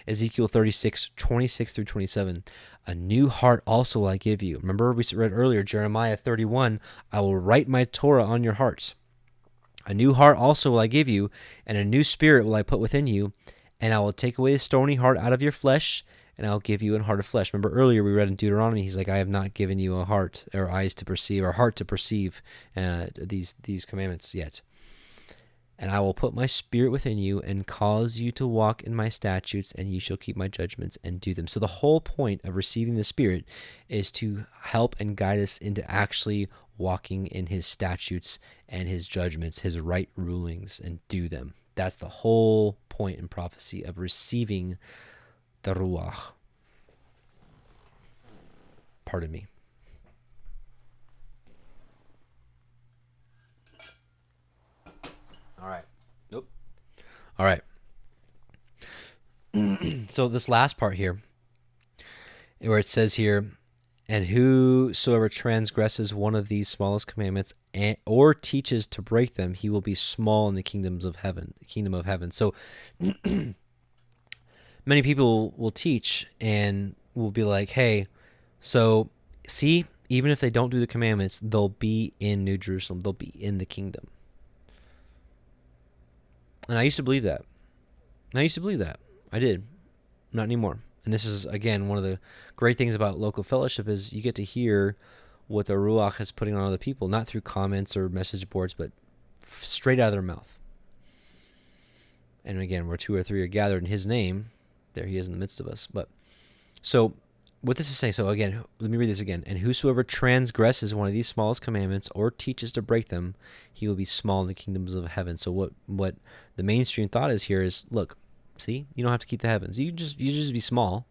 Ezekiel 36, 26 through 27. A new heart also will I give you. Remember we read earlier, Jeremiah 31, I will write my Torah on your hearts. A new heart also will I give you, and a new spirit will I put within you, and I will take away the stony heart out of your flesh, and I will give you a heart of flesh. Remember earlier we read in Deuteronomy, he's like, I have not given you a heart, or eyes to perceive, or heart to perceive these commandments yet. And I will put my spirit within you, and cause you to walk in my statutes, and you shall keep my judgments and do them. So the whole point of receiving the Spirit is to help and guide us into actually walking in his statutes and his judgments, his right rulings, and do them. That's the whole point in prophecy of receiving the Ruach. Pardon me. All right. Nope. All right. So this last part here, where it says here, and whosoever transgresses one of these smallest commandments or teaches to break them, he will be small in the kingdom of heaven. So many people will teach and will be like, hey, so see, even if they don't do the commandments, they'll be in New Jerusalem. They'll be in the kingdom. And I used to believe that. I did. Not anymore. And this is, again, one of the great things about local fellowship is you get to hear what the Ruach is putting on other people, not through comments or message boards, but straight out of their mouth. And again, where 2 or 3 are gathered in his name, there he is in the midst of us. But so what this is saying, so again, let me read this again. And whosoever transgresses one of these smallest commandments or teaches to break them, he will be small in the kingdoms of heaven. So what the mainstream thought is here is, look, see, you don't have to keep the heavens. You just be small.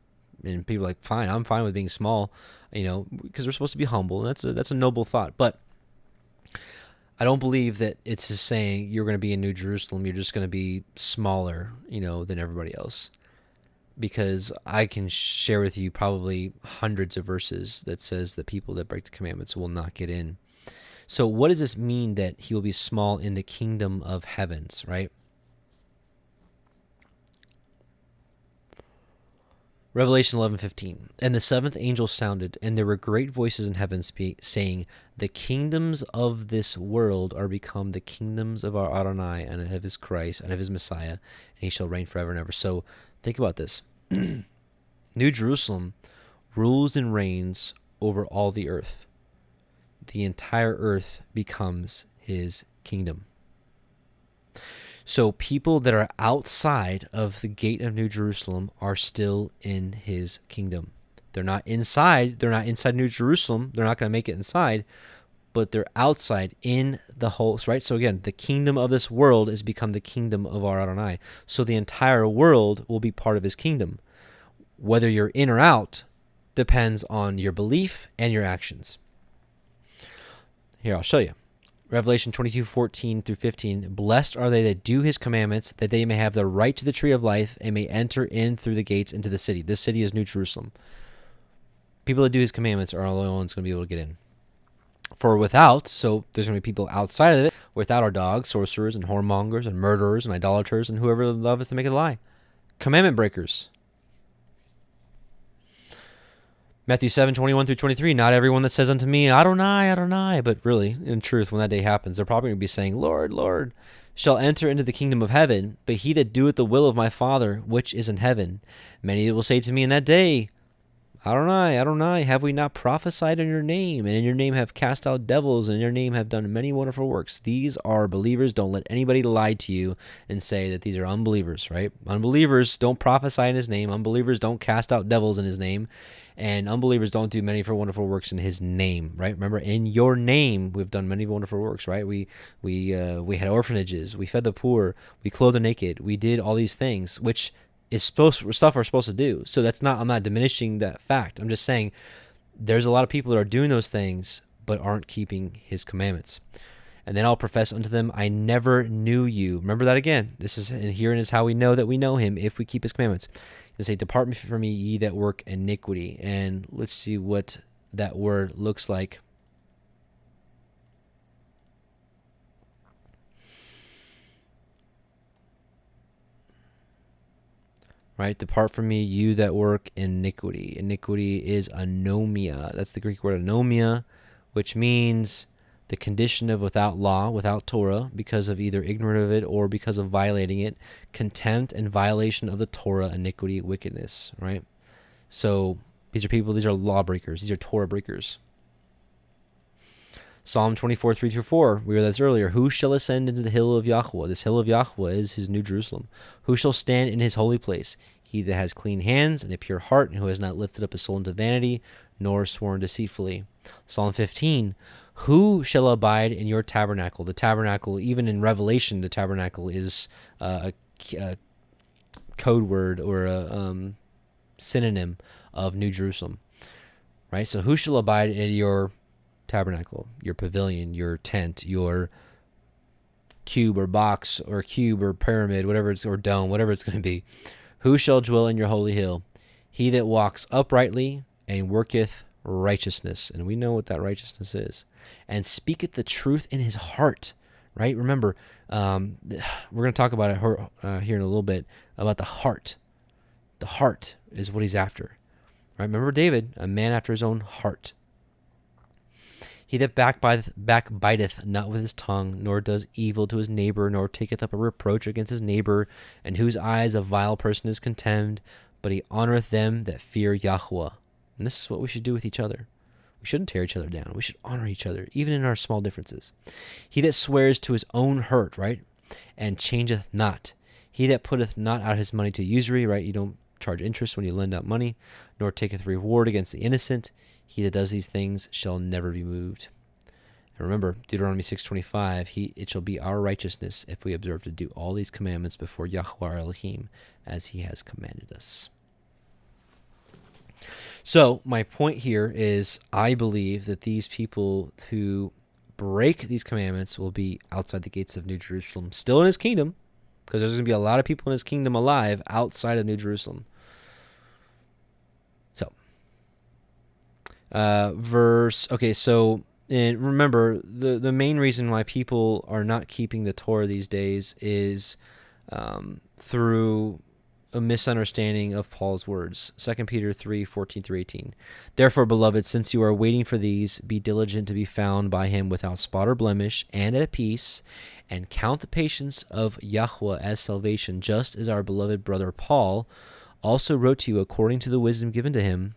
And people are like, fine, I'm fine with being small, because we're supposed to be humble. And that's a noble thought. But I don't believe that it's just saying you're going to be in New Jerusalem, you're just going to be smaller, than everybody else. Because I can share with you probably hundreds of verses that says that people that break the commandments will not get in. So what does this mean that he will be small in the kingdom of heavens, right? Revelation 11:15. And the seventh angel sounded, and there were great voices in heaven saying, the kingdoms of this world are become the kingdoms of our Adonai and of his Christ and of his Messiah, and he shall reign forever and ever. So think about this. New Jerusalem rules and reigns over all the earth. The entire earth becomes his kingdom. So people that are outside of the gate of New Jerusalem are still in his kingdom. They're not inside. They're not inside New Jerusalem. They're not going to make it inside, but they're outside in the host, right? So again, the kingdom of this world has become the kingdom of our Adonai. So the entire world will be part of his kingdom. Whether you're in or out depends on your belief and your actions. Here, I'll show you. Revelation 22:14 through 15. Blessed are they that do his commandments, that they may have the right to the tree of life and may enter in through the gates into the city. This city is New Jerusalem. People that do his commandments are the only ones going to be able to get in. For without, so there's going to be people outside of it, without are dogs, sorcerers, and whoremongers, and murderers, and idolaters, and whoever loveth to make a lie. Commandment breakers. Matthew 7:21 through 23. Not everyone that says unto me, Adonai, Adonai, but really, in truth, when that day happens, they're probably going to be saying, Lord, Lord. shall enter into the kingdom of heaven, but he that doeth the will of my Father which is in heaven. Many will say to me in that day, Adonai, Adonai, have we not prophesied in your name, and in your name have cast out devils, and in your name have done many wonderful works? These are believers. Don't let anybody lie to you and say that these are unbelievers, right? Unbelievers don't prophesy in his name. Unbelievers don't cast out devils in his name. And unbelievers don't do many wonderful works in his name, right? Remember, in your name, we've done many wonderful works, right? We had orphanages. We fed the poor. We clothed the naked. We did all these things, which is stuff we're supposed to do. So I'm not diminishing that fact. I'm just saying there's a lot of people that are doing those things but aren't keeping his commandments. And then I'll profess unto them, I never knew you. Remember that again. Herein is how we know that we know him, if we keep his commandments. They say, depart from me, ye that work iniquity. And let's see what that word looks like. Right? Depart from me, you that work iniquity. Iniquity is anomia. That's the Greek word anomia, which means the condition of without law, without Torah, because of either ignorant of it or because of violating it, contempt and violation of the Torah, iniquity, wickedness, right? So these are lawbreakers. These are Torah breakers. Psalm 24, 3-4, we read this earlier. Who shall ascend into the hill of Yahuwah? This hill of Yahuwah is his New Jerusalem. Who shall stand in his holy place? He that has clean hands and a pure heart, and who has not lifted up his soul into vanity, nor sworn deceitfully. Psalm 15, who shall abide in your tabernacle? The tabernacle, even in Revelation, the tabernacle is a code word or a synonym of New Jerusalem, right? So who shall abide in your tabernacle, your pavilion, your tent, your cube or box or cube or pyramid, or dome, whatever it's going to be? Who shall dwell in your holy hill? He that walks uprightly and worketh righteousness. And we know what that righteousness is. And speaketh the truth in his heart, right? Remember, we're going to talk about it here in a little bit, about the heart. The heart is what he's after, right? Remember David, a man after his own heart. He that backbiteth not with his tongue, nor does evil to his neighbor, nor taketh up a reproach against his neighbor, and whose eyes a vile person is contemned, but he honoreth them that fear Yahuwah. And this is what we should do with each other. We shouldn't tear each other down. We should honor each other, even in our small differences. He that swears to his own hurt, right, and changeth not. He that putteth not out his money to usury, right, you don't charge interest when you lend out money, nor taketh reward against the innocent. He that does these things shall never be moved. And remember, Deuteronomy 6:25, it shall be our righteousness if we observe to do all these commandments before Yahuwah our Elohim, as he has commanded us. So my point here is, I believe that these people who break these commandments will be outside the gates of New Jerusalem, still in his kingdom, because there's going to be a lot of people in his kingdom alive outside of New Jerusalem. So, and remember, the main reason why people are not keeping the Torah these days is through a misunderstanding of Paul's words. 2 Peter 3:14-18. Therefore, beloved, since you are waiting for these, be diligent to be found by him without spot or blemish, and at peace, and count the patience of Yahuwah as salvation, just as our beloved brother Paul also wrote to you according to the wisdom given to him,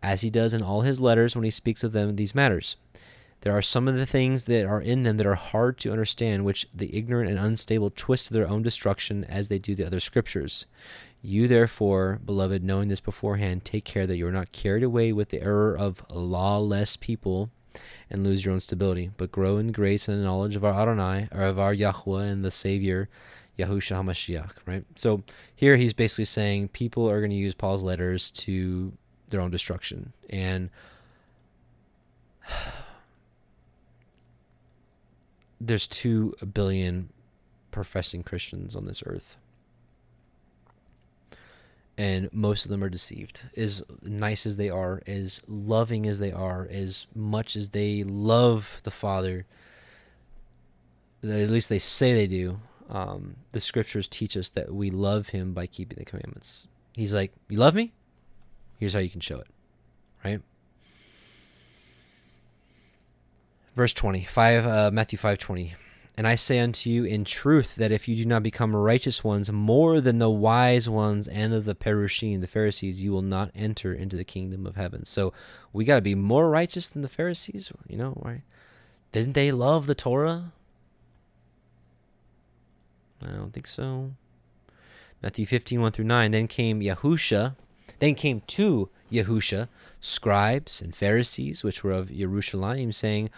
as he does in all his letters when he speaks of them these matters. There are some of the things that are in them that are hard to understand, which the ignorant and unstable twist to their own destruction, as they do the other scriptures. You therefore, beloved, knowing this beforehand, take care that you are not carried away with the error of lawless people and lose your own stability, but grow in grace and knowledge of our Adonai, or of our Yahuwah and the Savior, Yahushua HaMashiach, right? So here he's basically saying people are going to use Paul's letters to their own destruction. And there's 2 billion professing Christians on this earth, and most of them are deceived. As nice as they are, as loving as they are, as much as they love the Father, at least they say they do, the scriptures teach us that we love him by keeping the commandments. He's like, you love me? Here's how you can show it, right? Verse 20, Matthew 5:20. And I say unto you in truth that if you do not become righteous ones more than the wise ones and of the Perushim, the Pharisees, you will not enter into the kingdom of heaven. So we got to be more righteous than the Pharisees, right? Didn't they love the Torah? I don't think so. Matthew 15, 1 through 9. Then came to Yahusha, scribes and Pharisees, which were of Jerusalem, saying,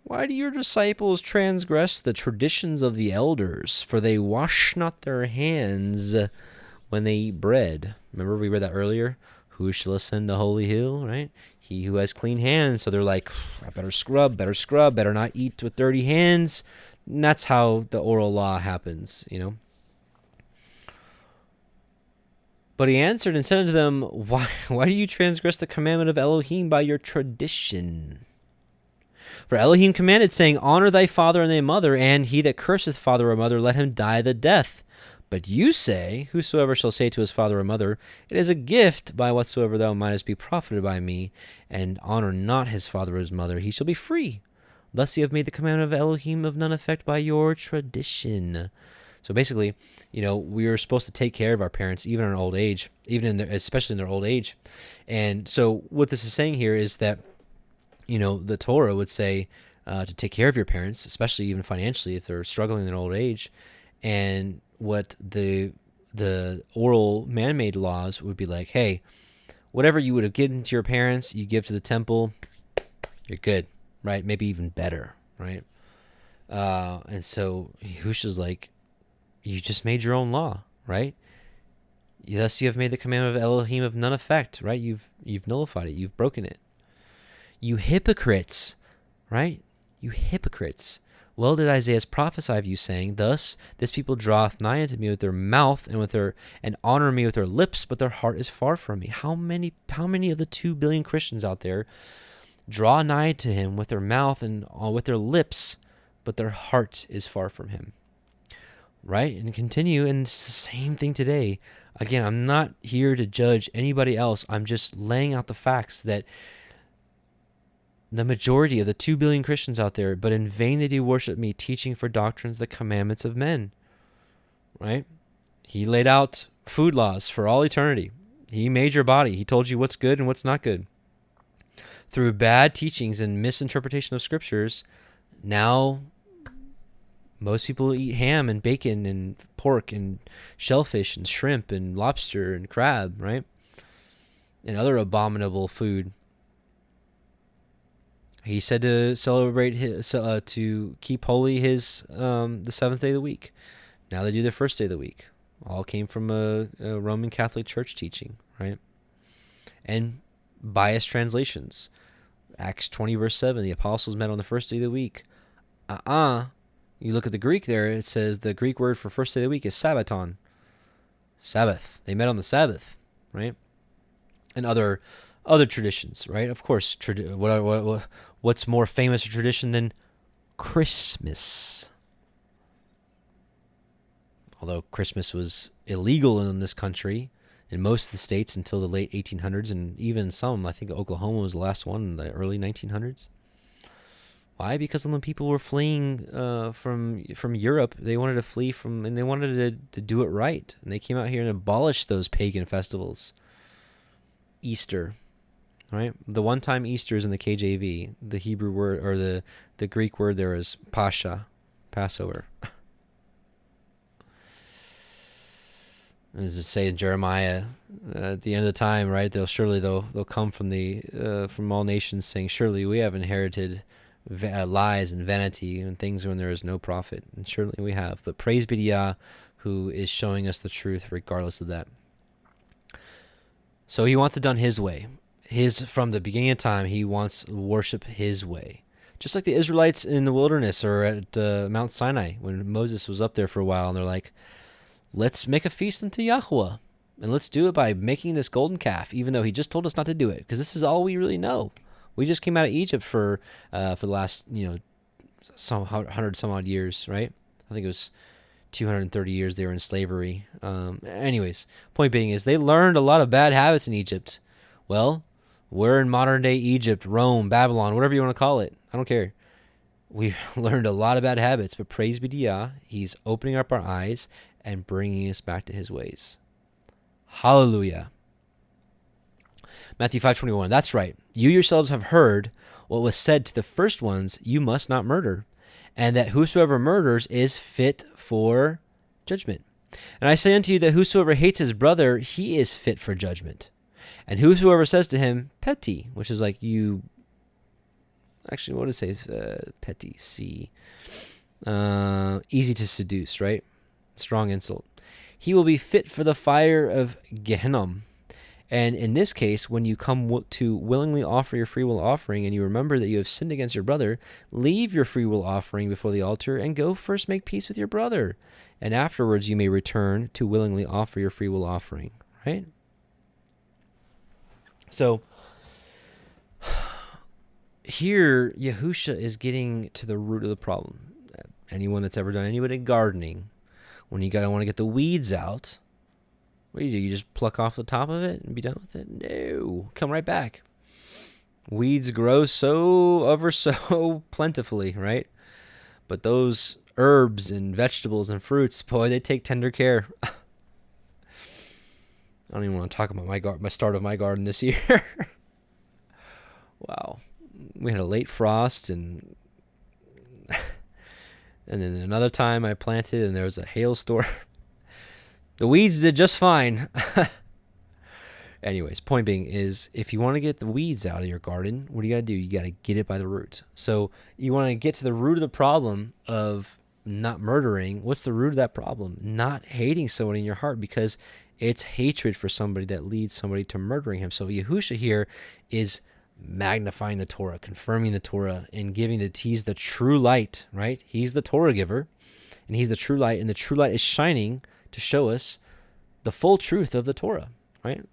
why do your disciples transgress the traditions of the elders? For they wash not their hands when they eat bread. Remember we read that earlier? Who shall ascend the holy hill, right? He who has clean hands. So they're like, I better scrub, better not eat with dirty hands. And that's how the oral law happens, But he answered and said unto them, why do you transgress the commandment of Elohim by your tradition? For Elohim commanded, saying, honor thy father and thy mother, and he that curseth father or mother, let him die the death. But you say, whosoever shall say to his father or mother, it is a gift by whatsoever thou mightest be profited by me, and honor not his father or his mother, he shall be free. Thus ye have made the commandment of Elohim of none effect by your tradition. So basically, we are supposed to take care of our parents, even in our old age, especially in their old age. And so what this is saying here is that, the Torah would say to take care of your parents, especially even financially if they're struggling in their old age. And what the oral man-made laws would be like, hey, whatever you would have given to your parents, you give to the temple, you're good, right? Maybe even better, right? And so Yahusha's like, you just made your own law, right? Thus you have made the commandment of Elohim of none effect, right? You've nullified it. You've broken it. You hypocrites, right? You hypocrites. Well did Isaiah prophesy of you, saying, thus this people draweth nigh unto me with their mouth and honor me with their lips, but their heart is far from me. How many of the 2 billion Christians out there draw nigh to him with their mouth and with their lips, but their heart is far from him? Right? And continue, and it's the same thing today. Again, I'm not here to judge anybody else. I'm just laying out the facts that the majority of the 2 billion Christians out there, but in vain they do worship me, teaching for doctrines the commandments of men. Right? He laid out food laws for all eternity. He made your body. He told you what's good and what's not good. Through bad teachings and misinterpretation of scriptures, now most people eat ham and bacon and pork and shellfish and shrimp and lobster and crab, right? And other abominable food. He said to celebrate to keep holy the 7th day of the week. Now they do the first day of the week. All came from a Roman Catholic Church teaching, right? And biased translations. Acts 20 verse 7, the apostles met on the first day of the week. You look at the Greek there, it says the Greek word for first day of the week is Sabbaton. Sabbath. They met on the Sabbath, right? And other traditions, right? Of course, what's more famous tradition than Christmas? Although Christmas was illegal in this country, in most of the states until the late 1800s, and even some, I think Oklahoma was the last one in the early 1900s. Why? Because when people were fleeing from Europe, they wanted to flee and they wanted to do it right. And they came out here and abolished those pagan festivals. Easter, right? The one-time Easter is in the KJV. The Hebrew word, or the Greek word there is Pascha, Passover. As it say in Jeremiah, at the end of the time, right? They'll come from all nations, saying, surely we have inherited lies and vanity and things when there is no profit. And certainly we have. But praise be to Yah, who is showing us the truth regardless of that. So he wants it done his way. From the beginning of time, he wants worship his way. Just like the Israelites in the wilderness or at Mount Sinai when Moses was up there for a while, and they're like, let's make a feast unto Yahuwah. And let's do it by making this golden calf, even though he just told us not to do it, because this is all we really know. We just came out of Egypt for the last, some 100 some odd years, right? I think it was 230 years they were in slavery. Anyways, point being is they learned a lot of bad habits in Egypt. Well, we're in modern day Egypt, Rome, Babylon, whatever you want to call it. I don't care. We've learned a lot of bad habits, but praise be to Yah, he's opening up our eyes and bringing us back to his ways. Hallelujah. Matthew 5:21. That's right. You yourselves have heard what was said to the first ones, you must not murder, and that whosoever murders is fit for judgment. And I say unto you that whosoever hates his brother, he is fit for judgment. And whosoever says to him, petty, which is like you, actually, what does it say? Petty, C. Easy to seduce, right? Strong insult. He will be fit for the fire of Gehenna. And in this case, when you come to willingly offer your free will offering and you remember that you have sinned against your brother, leave your free will offering before the altar and go first make peace with your brother. And afterwards you may return to willingly offer your free will offering, right? So here, Yahusha is getting to the root of the problem. Anyone that's ever done any gardening, when you want to get the weeds out, what do? You just pluck off the top of it and be done with it? No. Come right back. Weeds grow so plentifully, right? But those herbs and vegetables and fruits, boy, they take tender care. I don't even want to talk about my start of my garden this year. Wow. We had a late frost and then another time I planted and there was a hailstorm. The weeds did just fine. Anyways, point being is if you want to get the weeds out of your garden, what do you got to do? You got to get it by the root. So you want to get to the root of the problem of not murdering. What's the root of that problem? Not hating someone in your heart, because it's hatred for somebody that leads somebody to murdering him. So Yahusha here is magnifying the Torah, confirming the Torah, and giving he's the true light, right? He's the Torah giver, and he's the true light, and the true light is shining to show us the full truth of the Torah, right?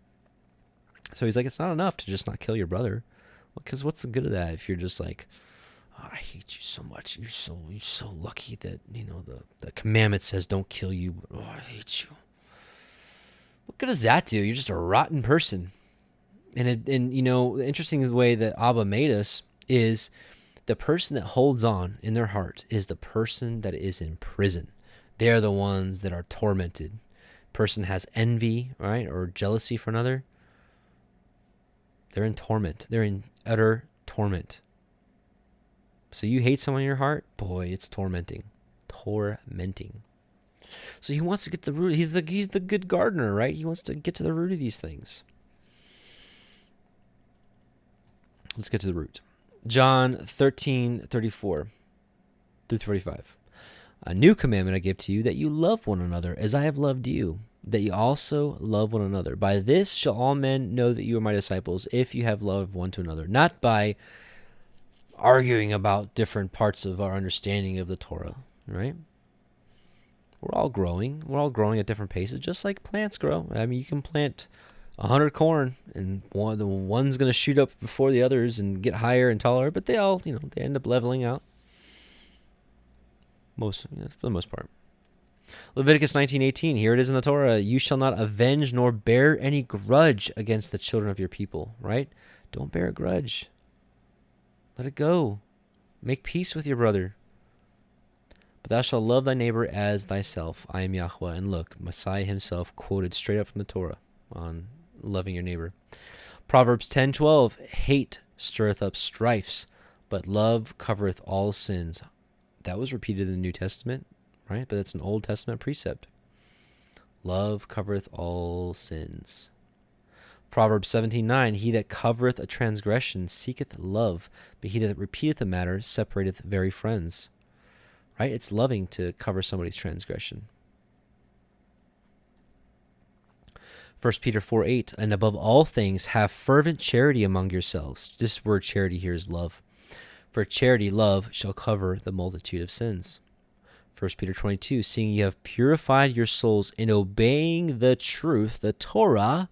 So he's like, it's not enough to just not kill your brother, because what's the good of that if you're just like, oh, I hate you so much. You're so lucky that the commandment says don't kill you. But, oh, I hate you. What good does that do? You're just a rotten person. And the interesting way that Abba made us is the person that holds on in their heart is the person that is in prison. They are the ones that are tormented. Person has envy, right, or jealousy for another. They're in torment. They're in utter torment. So you hate someone in your heart, boy, it's tormenting. Tormenting. So he wants to get to the root. He's the good gardener, right? He wants to get to the root of these things. Let's get to the root. John 13:34 through 35. A new commandment I give to you, that you love one another as I have loved you, that you also love one another. By this shall all men know that you are my disciples, if you have love one to another. Not by arguing about different parts of our understanding of the Torah, right? We're all growing. We're all growing at different paces, just like plants grow. I mean, you can plant 100 corn, and the one's going to shoot up before the others and get higher and taller, but they all, they end up leveling out. For the most part. Leviticus 19:18, here it is in the Torah, you shall not avenge nor bear any grudge against the children of your people, right? Don't bear a grudge. Let it go. Make peace with your brother. But thou shalt love thy neighbor as thyself. I am Yahuwah. And look, Messiah himself quoted straight up from the Torah on loving your neighbor. Proverbs 10:12, hate stirreth up strifes, but love covereth all sins. That was repeated in the New Testament, right? But it's an Old Testament precept. Love covereth all sins. Proverbs 17:9, he that covereth a transgression seeketh love, but he that repeateth a matter separateth very friends. Right? It's loving to cover somebody's transgression. 1 Peter 4:8, and above all things have fervent charity among yourselves. This word charity here is love. For charity, love, shall cover the multitude of sins. 1 Peter 22, seeing you have purified your souls in obeying the truth, the Torah,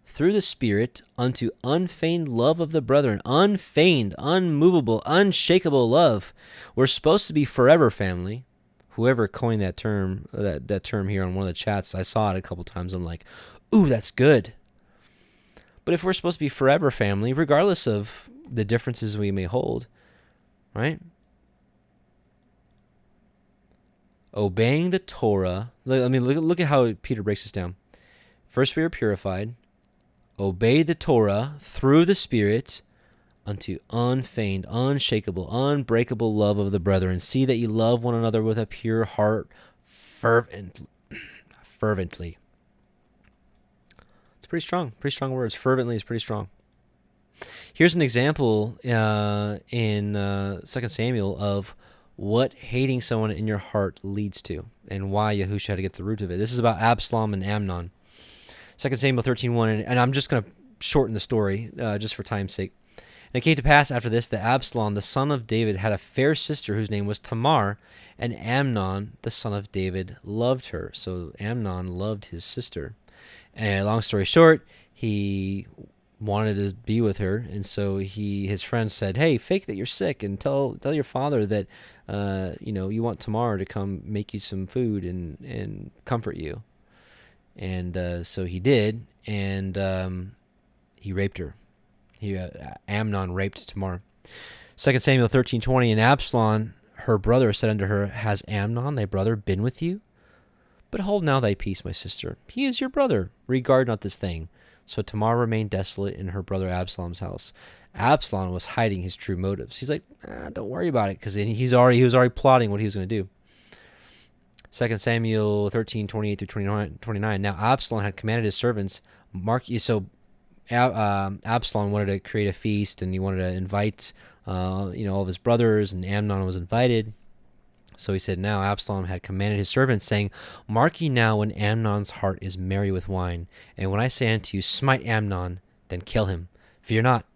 through the Spirit, unto unfeigned love of the brethren. Unfeigned, unmovable, unshakable love. We're supposed to be forever family. Whoever coined that term, that term here on one of the chats, I saw it a couple times. I'm like, ooh, that's good. But if we're supposed to be forever family, regardless of the differences we may hold, right? obeying the Torah. I mean, look at how Peter breaks this down. First we are purified, obey the Torah through the Spirit unto unfeigned, unshakable, unbreakable love of the brethren. See that you love one another with a pure heart fervently. It's pretty strong words. Fervently is pretty strong. Here's an example in 2 Samuel of what hating someone in your heart leads to and why Yahushua had to get to the root of it. This is about Absalom and Amnon. 2 Samuel 13:1, and I'm just going to shorten the story just for time's sake. And it came to pass after this that Absalom, the son of David, had a fair sister whose name was Tamar, and Amnon, the son of David, loved her. So Amnon loved his sister. And long story short, he wanted to be with her, and so his friends said, "Hey, fake that you're sick and tell your father that you want Tamar to come make you some food and comfort you." And so he did, and he raped her. Amnon raped Tamar. 2 Samuel 13:20, and Absalom, her brother, said unto her, "Has Amnon thy brother been with you? But hold now thy peace, my sister. He is your brother. Regard not this thing." So Tamar remained desolate in her brother Absalom's house. Absalom was hiding his true motives. He's like, don't worry about it, because he was already plotting what he was going to do. 2 Samuel 13:28 through 29. Now Absalom had commanded his servants, Absalom wanted to create a feast, and he wanted to invite all of his brothers, and Amnon was invited. So he said, now Absalom had commanded his servants, saying, "Mark ye now when Amnon's heart is merry with wine. And when I say unto you, smite Amnon, then kill him. Fear not.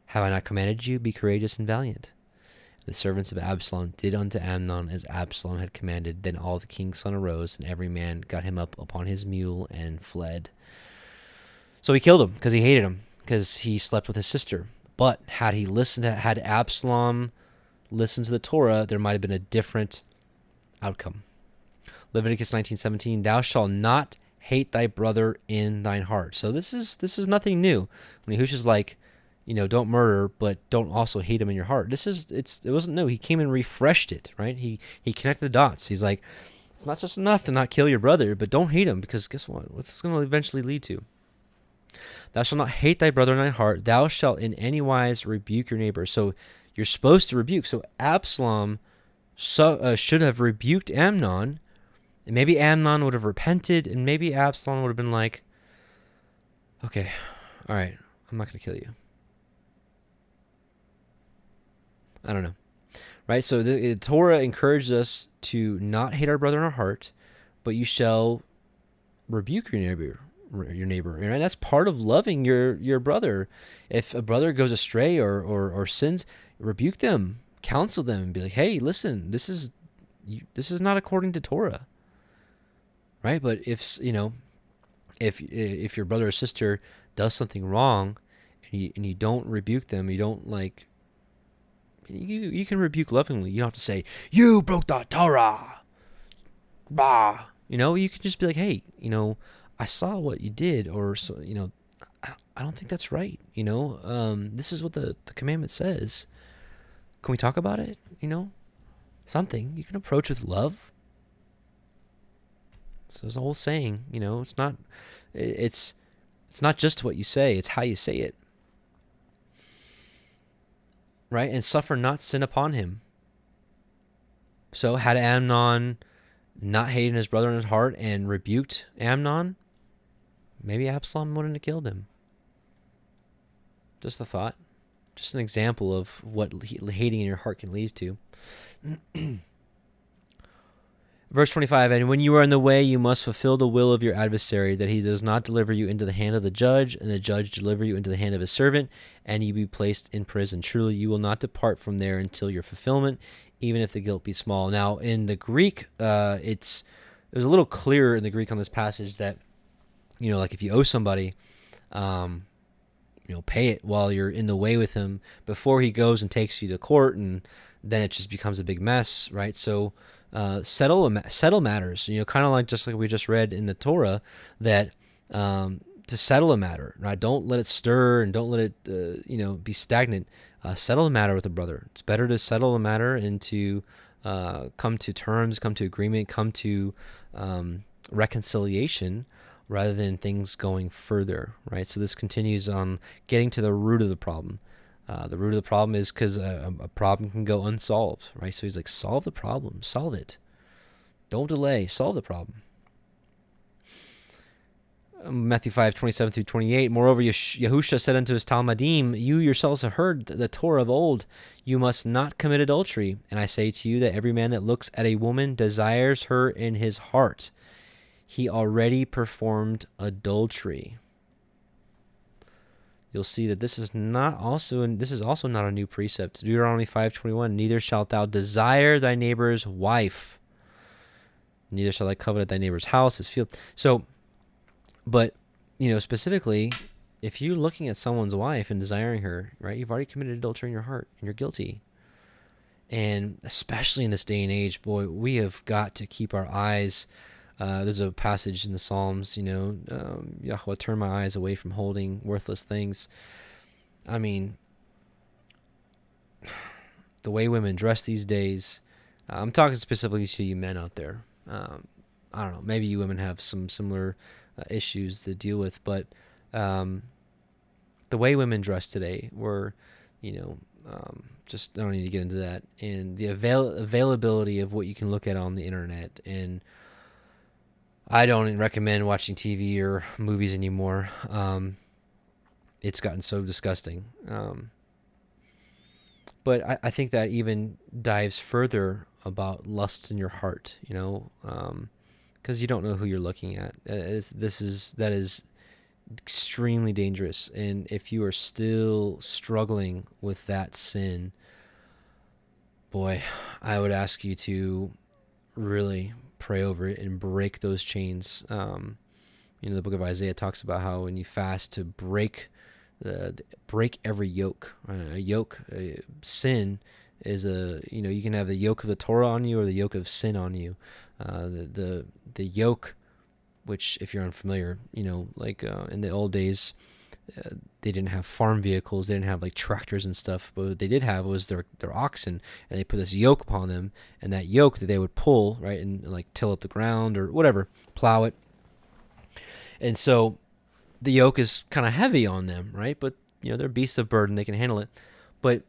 Have I not commanded you? Be courageous and valiant." The servants of Absalom did unto Amnon as Absalom had commanded. Then all the king's son arose, and every man got him up upon his mule and fled. So he killed him because he hated him, because he slept with his sister. But had Absalom listened to the Torah, there might have been a different outcome. Leviticus 19:17, "Thou shalt not hate thy brother in thine heart." So this is nothing new. When Yahushua's like, don't murder, but don't also hate him in your heart. It wasn't new. He came and refreshed it, right? He connected the dots. He's like, it's not just enough to not kill your brother, but don't hate him, because guess what? What's this going to eventually lead to? "Thou shalt not hate thy brother in thine heart. Thou shalt in any wise rebuke your neighbor." So you're supposed to rebuke. So Absalom should have rebuked Amnon, and maybe Amnon would have repented, and maybe Absalom would have been like, okay, all right, I'm not going to kill you. I don't know. Right? So the Torah encourages us to not hate our brother in our heart, but you shall rebuke your neighbor. And that's part of loving your brother. If a brother goes astray or sins, rebuke them, counsel them, and be like, "Hey, listen, this is not according to Torah." Right? But if your brother or sister does something wrong, and you don't rebuke them, you don't you can rebuke lovingly. You don't have to say, "You broke the Torah." Bah. You can just be like, "Hey, I saw what you did," or so, I don't think that's right. This is what the commandment says. Can we talk about it? Something you can approach with love. So there's a whole saying, it's not just what you say, it's how you say it. Right? "And suffer not sin upon him." So had Amnon not hated his brother in his heart and rebuked Amnon, maybe Absalom wouldn't have killed him. Just a thought. Just an example of what hating in your heart can lead to. Verse 25, "And when you are in the way, you must fulfill the will of your adversary, that he does not deliver you into the hand of the judge, and the judge deliver you into the hand of his servant, and you be placed in prison. Truly, you will not depart from there until your fulfillment, even if the guilt be small." Now, in the Greek, it was a little clearer in the Greek on this passage that, like if you owe somebody, pay it while you're in the way with him before he goes and takes you to court, and then it just becomes a big mess, right? So settle matters, kind of just like we just read in the Torah, that to settle a matter, right? Don't let it stir, and don't let it be stagnant. Settle a matter with a brother. It's better to settle a matter and to come to terms, come to agreement, come to reconciliation, rather than things going further, right? So this continues on getting to the root of the problem. The root of the problem is because a problem can go unsolved, right? So he's like, solve the problem, solve it. Don't delay, solve the problem. Matthew 5:27-28. Moreover, Yahusha said unto his Talmudim, you yourselves have heard the Torah of old, you must not commit adultery. And I say to you that every man that looks at a woman desires her in his heart. He already performed adultery. You'll see that this is also not a new precept. Deuteronomy 5:21. Neither shalt thou desire thy neighbor's wife. Neither shalt thou covet thy neighbor's house, his field. So, but specifically, if you're looking at someone's wife and desiring her, right, you've already committed adultery in your heart, and you're guilty. And especially in this day and age, boy, we have got to keep our eyes. There's a passage in the Psalms, Yahuwah, turn my eyes away from holding worthless things. I mean, the way women dress these days, I'm talking specifically to you men out there. I don't know, maybe you women have some similar issues to deal with, but the way women dress today, were, just, I don't need to get into that, and the availability of what you can look at on the internet, and I don't recommend watching TV or movies anymore. It's gotten so disgusting. But I think that even dives further about lust in your heart, because you don't know who you're looking at. That is extremely dangerous. And if you are still struggling with that sin, boy, I would ask you to really pray over it and break those chains. The book of Isaiah talks about how when you fast, to break every yoke. Sin is you can have the yoke of the Torah on you or the yoke of sin on you. The yoke, which, if you're unfamiliar, in the old days, they didn't have farm vehicles, they didn't have like tractors and stuff, but what they did have was their oxen, and they put this yoke upon them, and that yoke that they would pull, right, and like till up the ground or whatever, plow it. And so the yoke is kind of heavy on them, right? But they're beasts of burden, they can handle it. But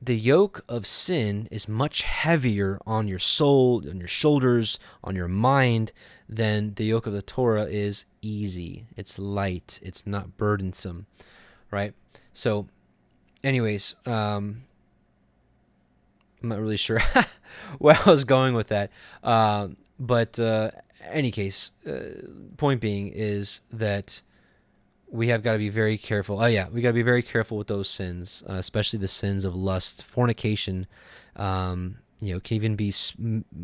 the yoke of sin is much heavier on your soul, on your shoulders, on your mind, than the yoke of the Torah is easy. It's light. It's not burdensome, right? So, anyways, I'm not really sure where I was going with that. But any case, point being is that we have got to be very careful. We got to be very careful with those sins, especially the sins of lust, fornication. Can even be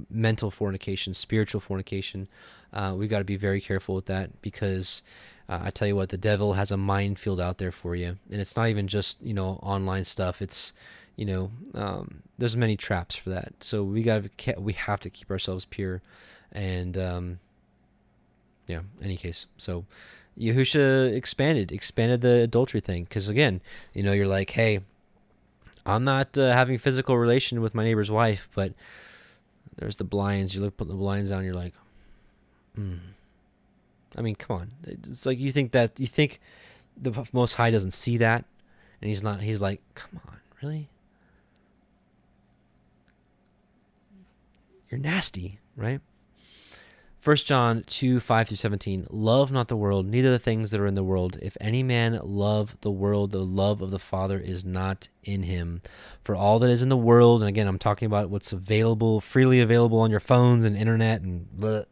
mental fornication, spiritual fornication. We've got to be very careful with that, because I tell you what, the devil has a minefield out there for you, and it's not even just online stuff. It's there's many traps for that. So we have to keep ourselves pure, and any case. So Yahusha expanded the adultery thing, because again, you're like, hey, I'm not having physical relation with my neighbor's wife, but there's the blinds. You look, put the blinds down, you're like, I mean, come on. It's like you think the Most High doesn't see that, and he's not. He's like, come on, really? You're nasty, right? 1 John 2:5-17. Love not the world, neither the things that are in the world. If any man love the world, the love of the Father is not in him. For all that is in the world, and again, I'm talking about what's available, freely available on your phones and internet and blah.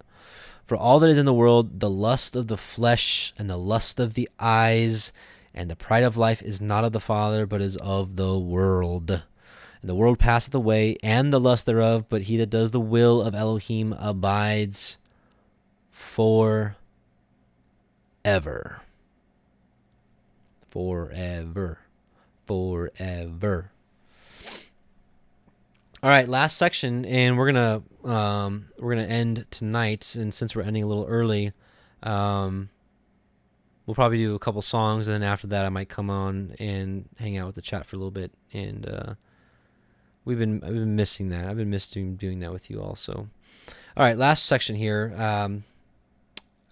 For all that is in the world, the lust of the flesh and the lust of the eyes and the pride of life is not of the Father, but is of the world. And the world passeth away, and the lust thereof, but he that does the will of Elohim abides forever. Forever. All right, last section, and we're gonna end tonight. And since we're ending a little early, we'll probably do a couple songs, and then after that, I might come on and hang out with the chat for a little bit, and I've been missing that. I've been missing doing that with you also. All right, last section here.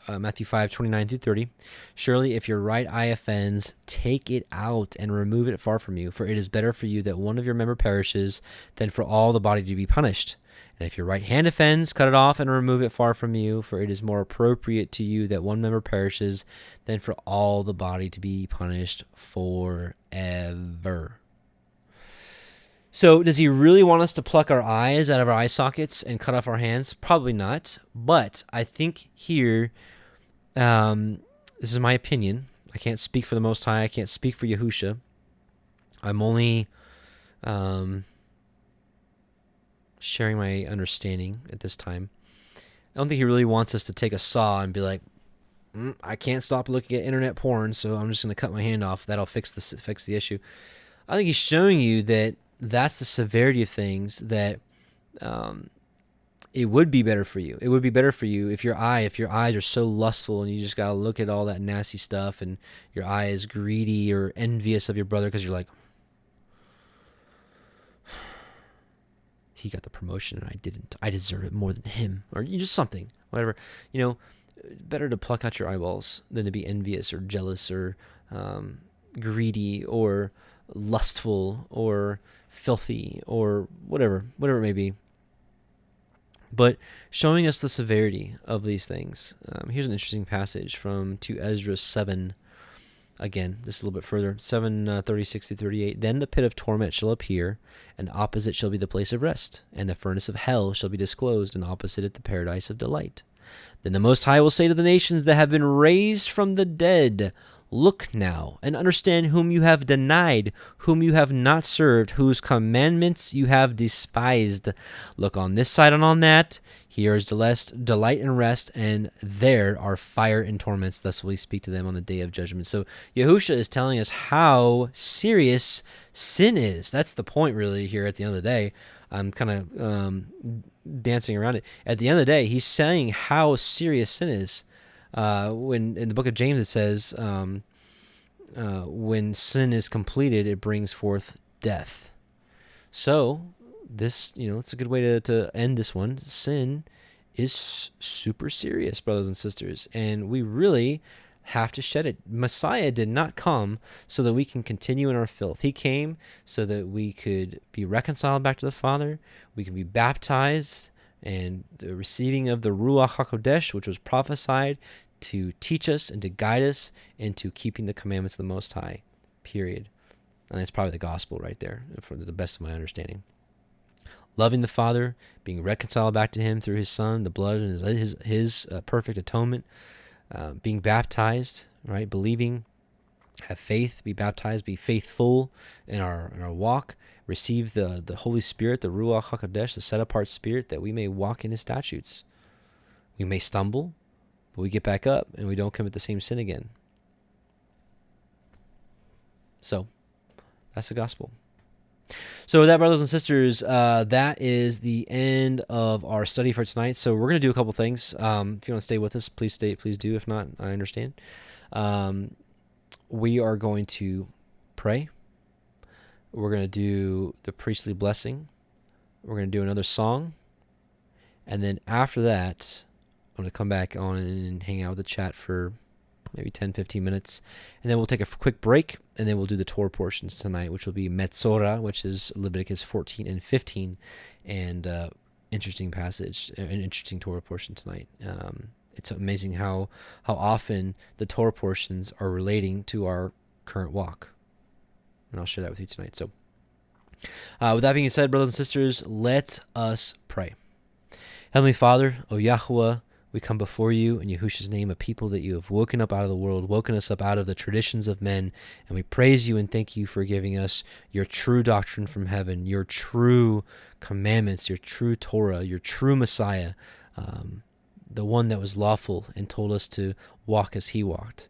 Matthew 5:29-30. Surely if your right eye offends, take it out and remove it far from you, for it is better for you that one of your member perishes than for all the body to be punished. And if your right hand offends, cut it off and remove it far from you, for it is more appropriate to you that one member perishes than for all the body to be punished forever. So does he really want us to pluck our eyes out of our eye sockets and cut off our hands? Probably not. But I think here, this is my opinion. I can't speak for the Most High. I can't speak for Yahusha. I'm only sharing my understanding at this time. I don't think he really wants us to take a saw and be like, I can't stop looking at internet porn, so I'm just going to cut my hand off. That'll fix the issue. I think he's showing you that that's the severity of things, that it would be better for you. It would be better for you if your eyes are so lustful and you just got to look at all that nasty stuff, and your eye is greedy or envious of your brother because you're like, he got the promotion and I didn't. I deserve it more than him, or just something, whatever. Better to pluck out your eyeballs than to be envious or jealous or greedy or lustful or filthy or whatever it may be. But showing us the severity of these things. Here's an interesting passage from 2 Ezra 7. Again, just a little bit further, 7:36-38. Then the pit of torment shall appear, and opposite shall be the place of rest, and the furnace of hell shall be disclosed, and opposite it the paradise of delight. Then the Most High will say to the nations that have been raised from the dead, look now, and understand whom you have denied, whom you have not served, whose commandments you have despised. Look on this side and on that. Here is delight and rest, and there are fire and torments. Thus will he speak to them on the day of judgment. So Yahusha is telling us how serious sin is. That's the point, really, here at the end of the day. I'm kind of dancing around it. At the end of the day, he's saying how serious sin is. When in the book of James it says, when sin is completed, it brings forth death. So this, it's a good way to end this one. Sin is super serious, brothers and sisters, and we really have to shed it. Messiah did not come so that we can continue in our filth. He came so that we could be reconciled back to the Father. We can be baptized, and the receiving of the Ruach HaKodesh, which was prophesied to teach us and to guide us into keeping the commandments of the Most High, period. And that's probably the gospel right there, for the best of my understanding. Loving the Father, being reconciled back to Him through His Son, the blood, and His perfect atonement, being baptized, right? Believing, have faith, be baptized, be faithful in our walk, receive the Holy Spirit, the Ruach HaKodesh, the set-apart Spirit, that we may walk in His statutes. We may stumble, but we get back up and we don't commit the same sin again. So, that's the gospel. So with that, brothers and sisters, that is the end of our study for tonight. So we're going to do a couple things. If you want to stay with us, please do. If not, I understand. We are going to pray. We're going to do the priestly blessing. We're going to do another song. And then after that, I'm going to come back on and hang out with the chat for maybe 10, 15 minutes. And then we'll take a quick break, and then we'll do the Torah portions tonight, which will be Metzorah, which is Leviticus 14 and 15, and interesting passage, an interesting Torah portion tonight. It's amazing how often the Torah portions are relating to our current walk. And I'll share that with you tonight. So with that being said, brothers and sisters, let us pray. Heavenly Father, O Yahuwah, we come before you in Yahusha's name, a people that you have woken up out of the world, woken us up out of the traditions of men, and we praise you and thank you for giving us your true doctrine from heaven, your true commandments, your true Torah, your true Messiah, the one that was lawful and told us to walk as he walked.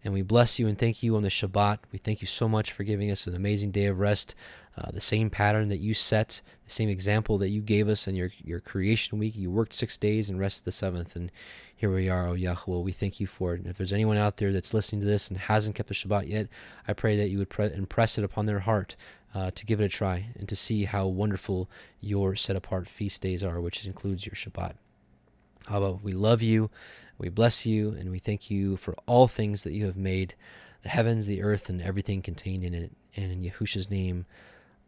And we bless you and thank you on the Shabbat. We thank you so much for giving us an amazing day of rest, the same pattern that you set, the same example that you gave us in your creation week. You worked 6 days and rested the seventh. And here we are, O Yahuwah. We thank you for it. And if there's anyone out there that's listening to this and hasn't kept the Shabbat yet, I pray that you would impress it upon their heart to give it a try and to see how wonderful your set-apart feast days are, which includes your Shabbat. Abba, we love you, we bless you, and we thank you for all things that you have made, the heavens, the earth, and everything contained in it. And in Yahushua's name,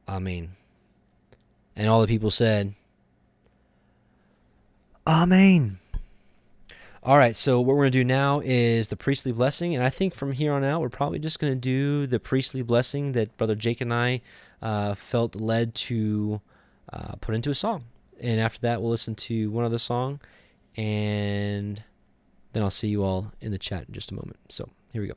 Amen. And all the people said, Amen. All right, so what we're going to do now is the priestly blessing, and I think from here on out, we're probably just going to do the priestly blessing that Brother Jake and I felt led to put into a song. And after that, we'll listen to one other song, and then I'll see you all in the chat in just a moment. So here we go.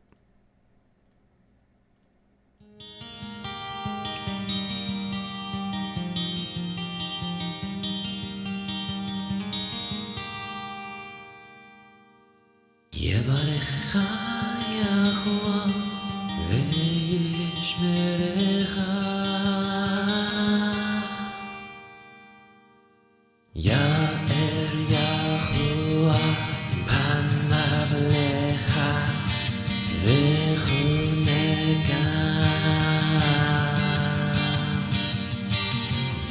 Yevarechecha Yahuwah ve'yishmerecha Ya'er Yahuwah panav lecha v'chuneka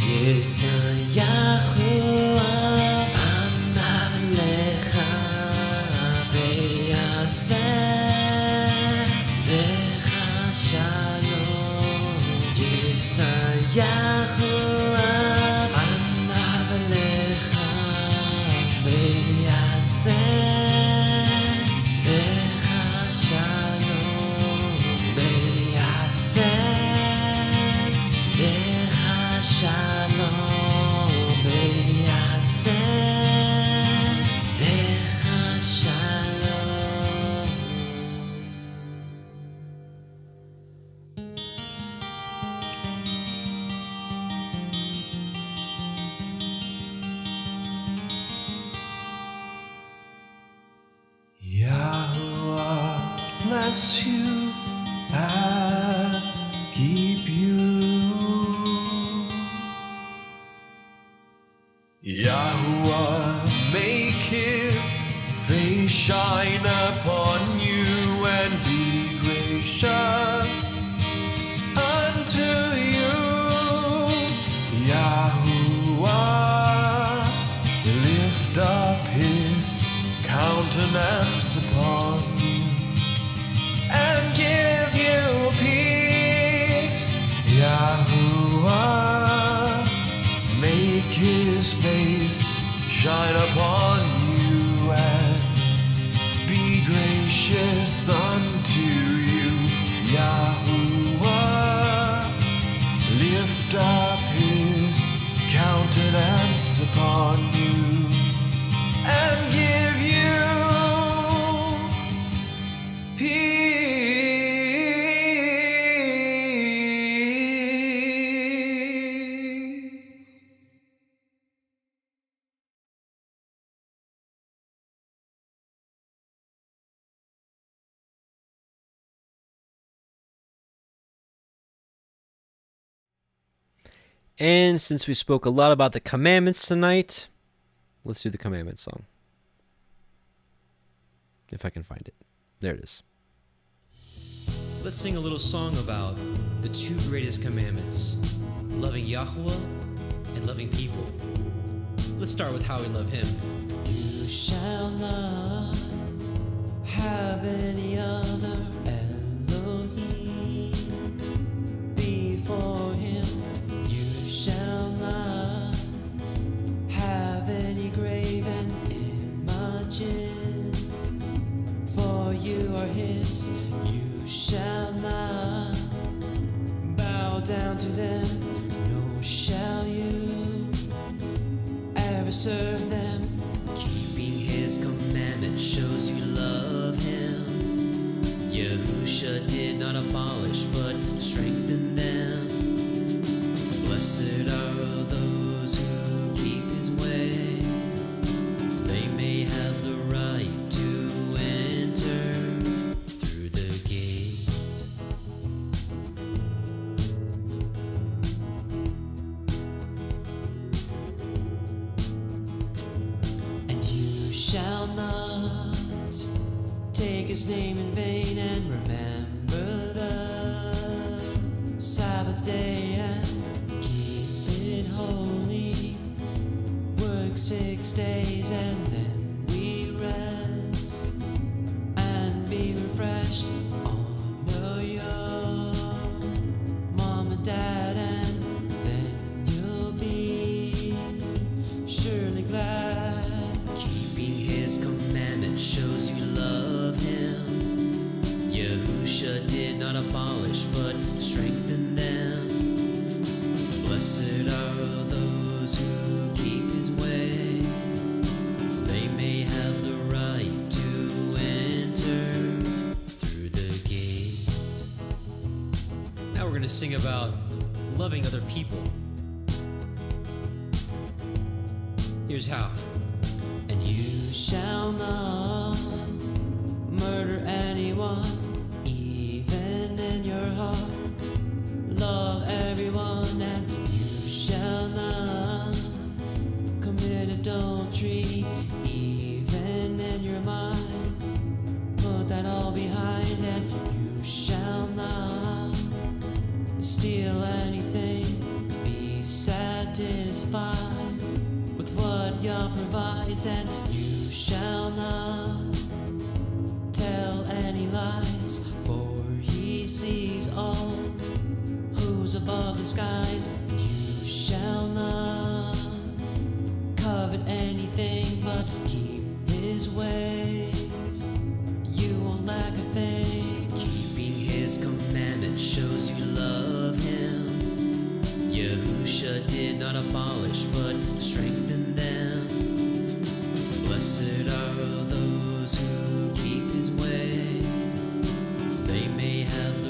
Yesa Yahuwah panav lecha ve'yaseh lecha shalom Yesa Yahuwah panav lecha ve'yaseh lecha shalom ve'yaseh lecha shalom ve'yaseh lecha shalom. Yahuwah bless you and keep you. Yahuwah make his face shine upon you and be gracious unto you. Yahuwah lift up his countenance upon you and give you peace. Yahuwah make his face shine upon you and be gracious unto you. Yahuwah lift up his countenance upon you and give you peace. And since we spoke a lot about the commandments tonight, let's do the commandment song. If I can find it. There it is. Let's sing a little song about the two greatest commandments, loving Yahuwah and loving people. Let's start with how we love him. You shall not have any other Elohim before him. You shall not have any graven images, for you are his. You shall not bow down to them, nor shall you ever serve them. Keeping his commandment shows you love him. Yahusha did not abolish but strengthen them. Blessed are those who keep his way. They may have the right to enter through the his name in vain, and remember the Sabbath day and keep it holy. Work 6 days and then we rest and be refreshed. Honor your mom and dad, and then you'll be surely glad. Keeping his commandment shows you love him. Yahusha did not abolish but strengthen them. Blessed are those who keep his way. They may have the right to enter through the gate. Now we're going to sing about loving other people. Here's how. And you shall not murder anyone, even in your heart. Love everyone, and you shall not commit adultery, even in your mind. Put that all behind, and you shall not steal anything. Be satisfied with what Yah provides, and you shall not tell any lies, for he sees all who's above the skies. You shall not covet anything, but keep his ways. You won't lack a thing. Keeping his commandment shows you love him. Yahusha did not abolish but strengthen them. Blessed are those who keep his way. They may have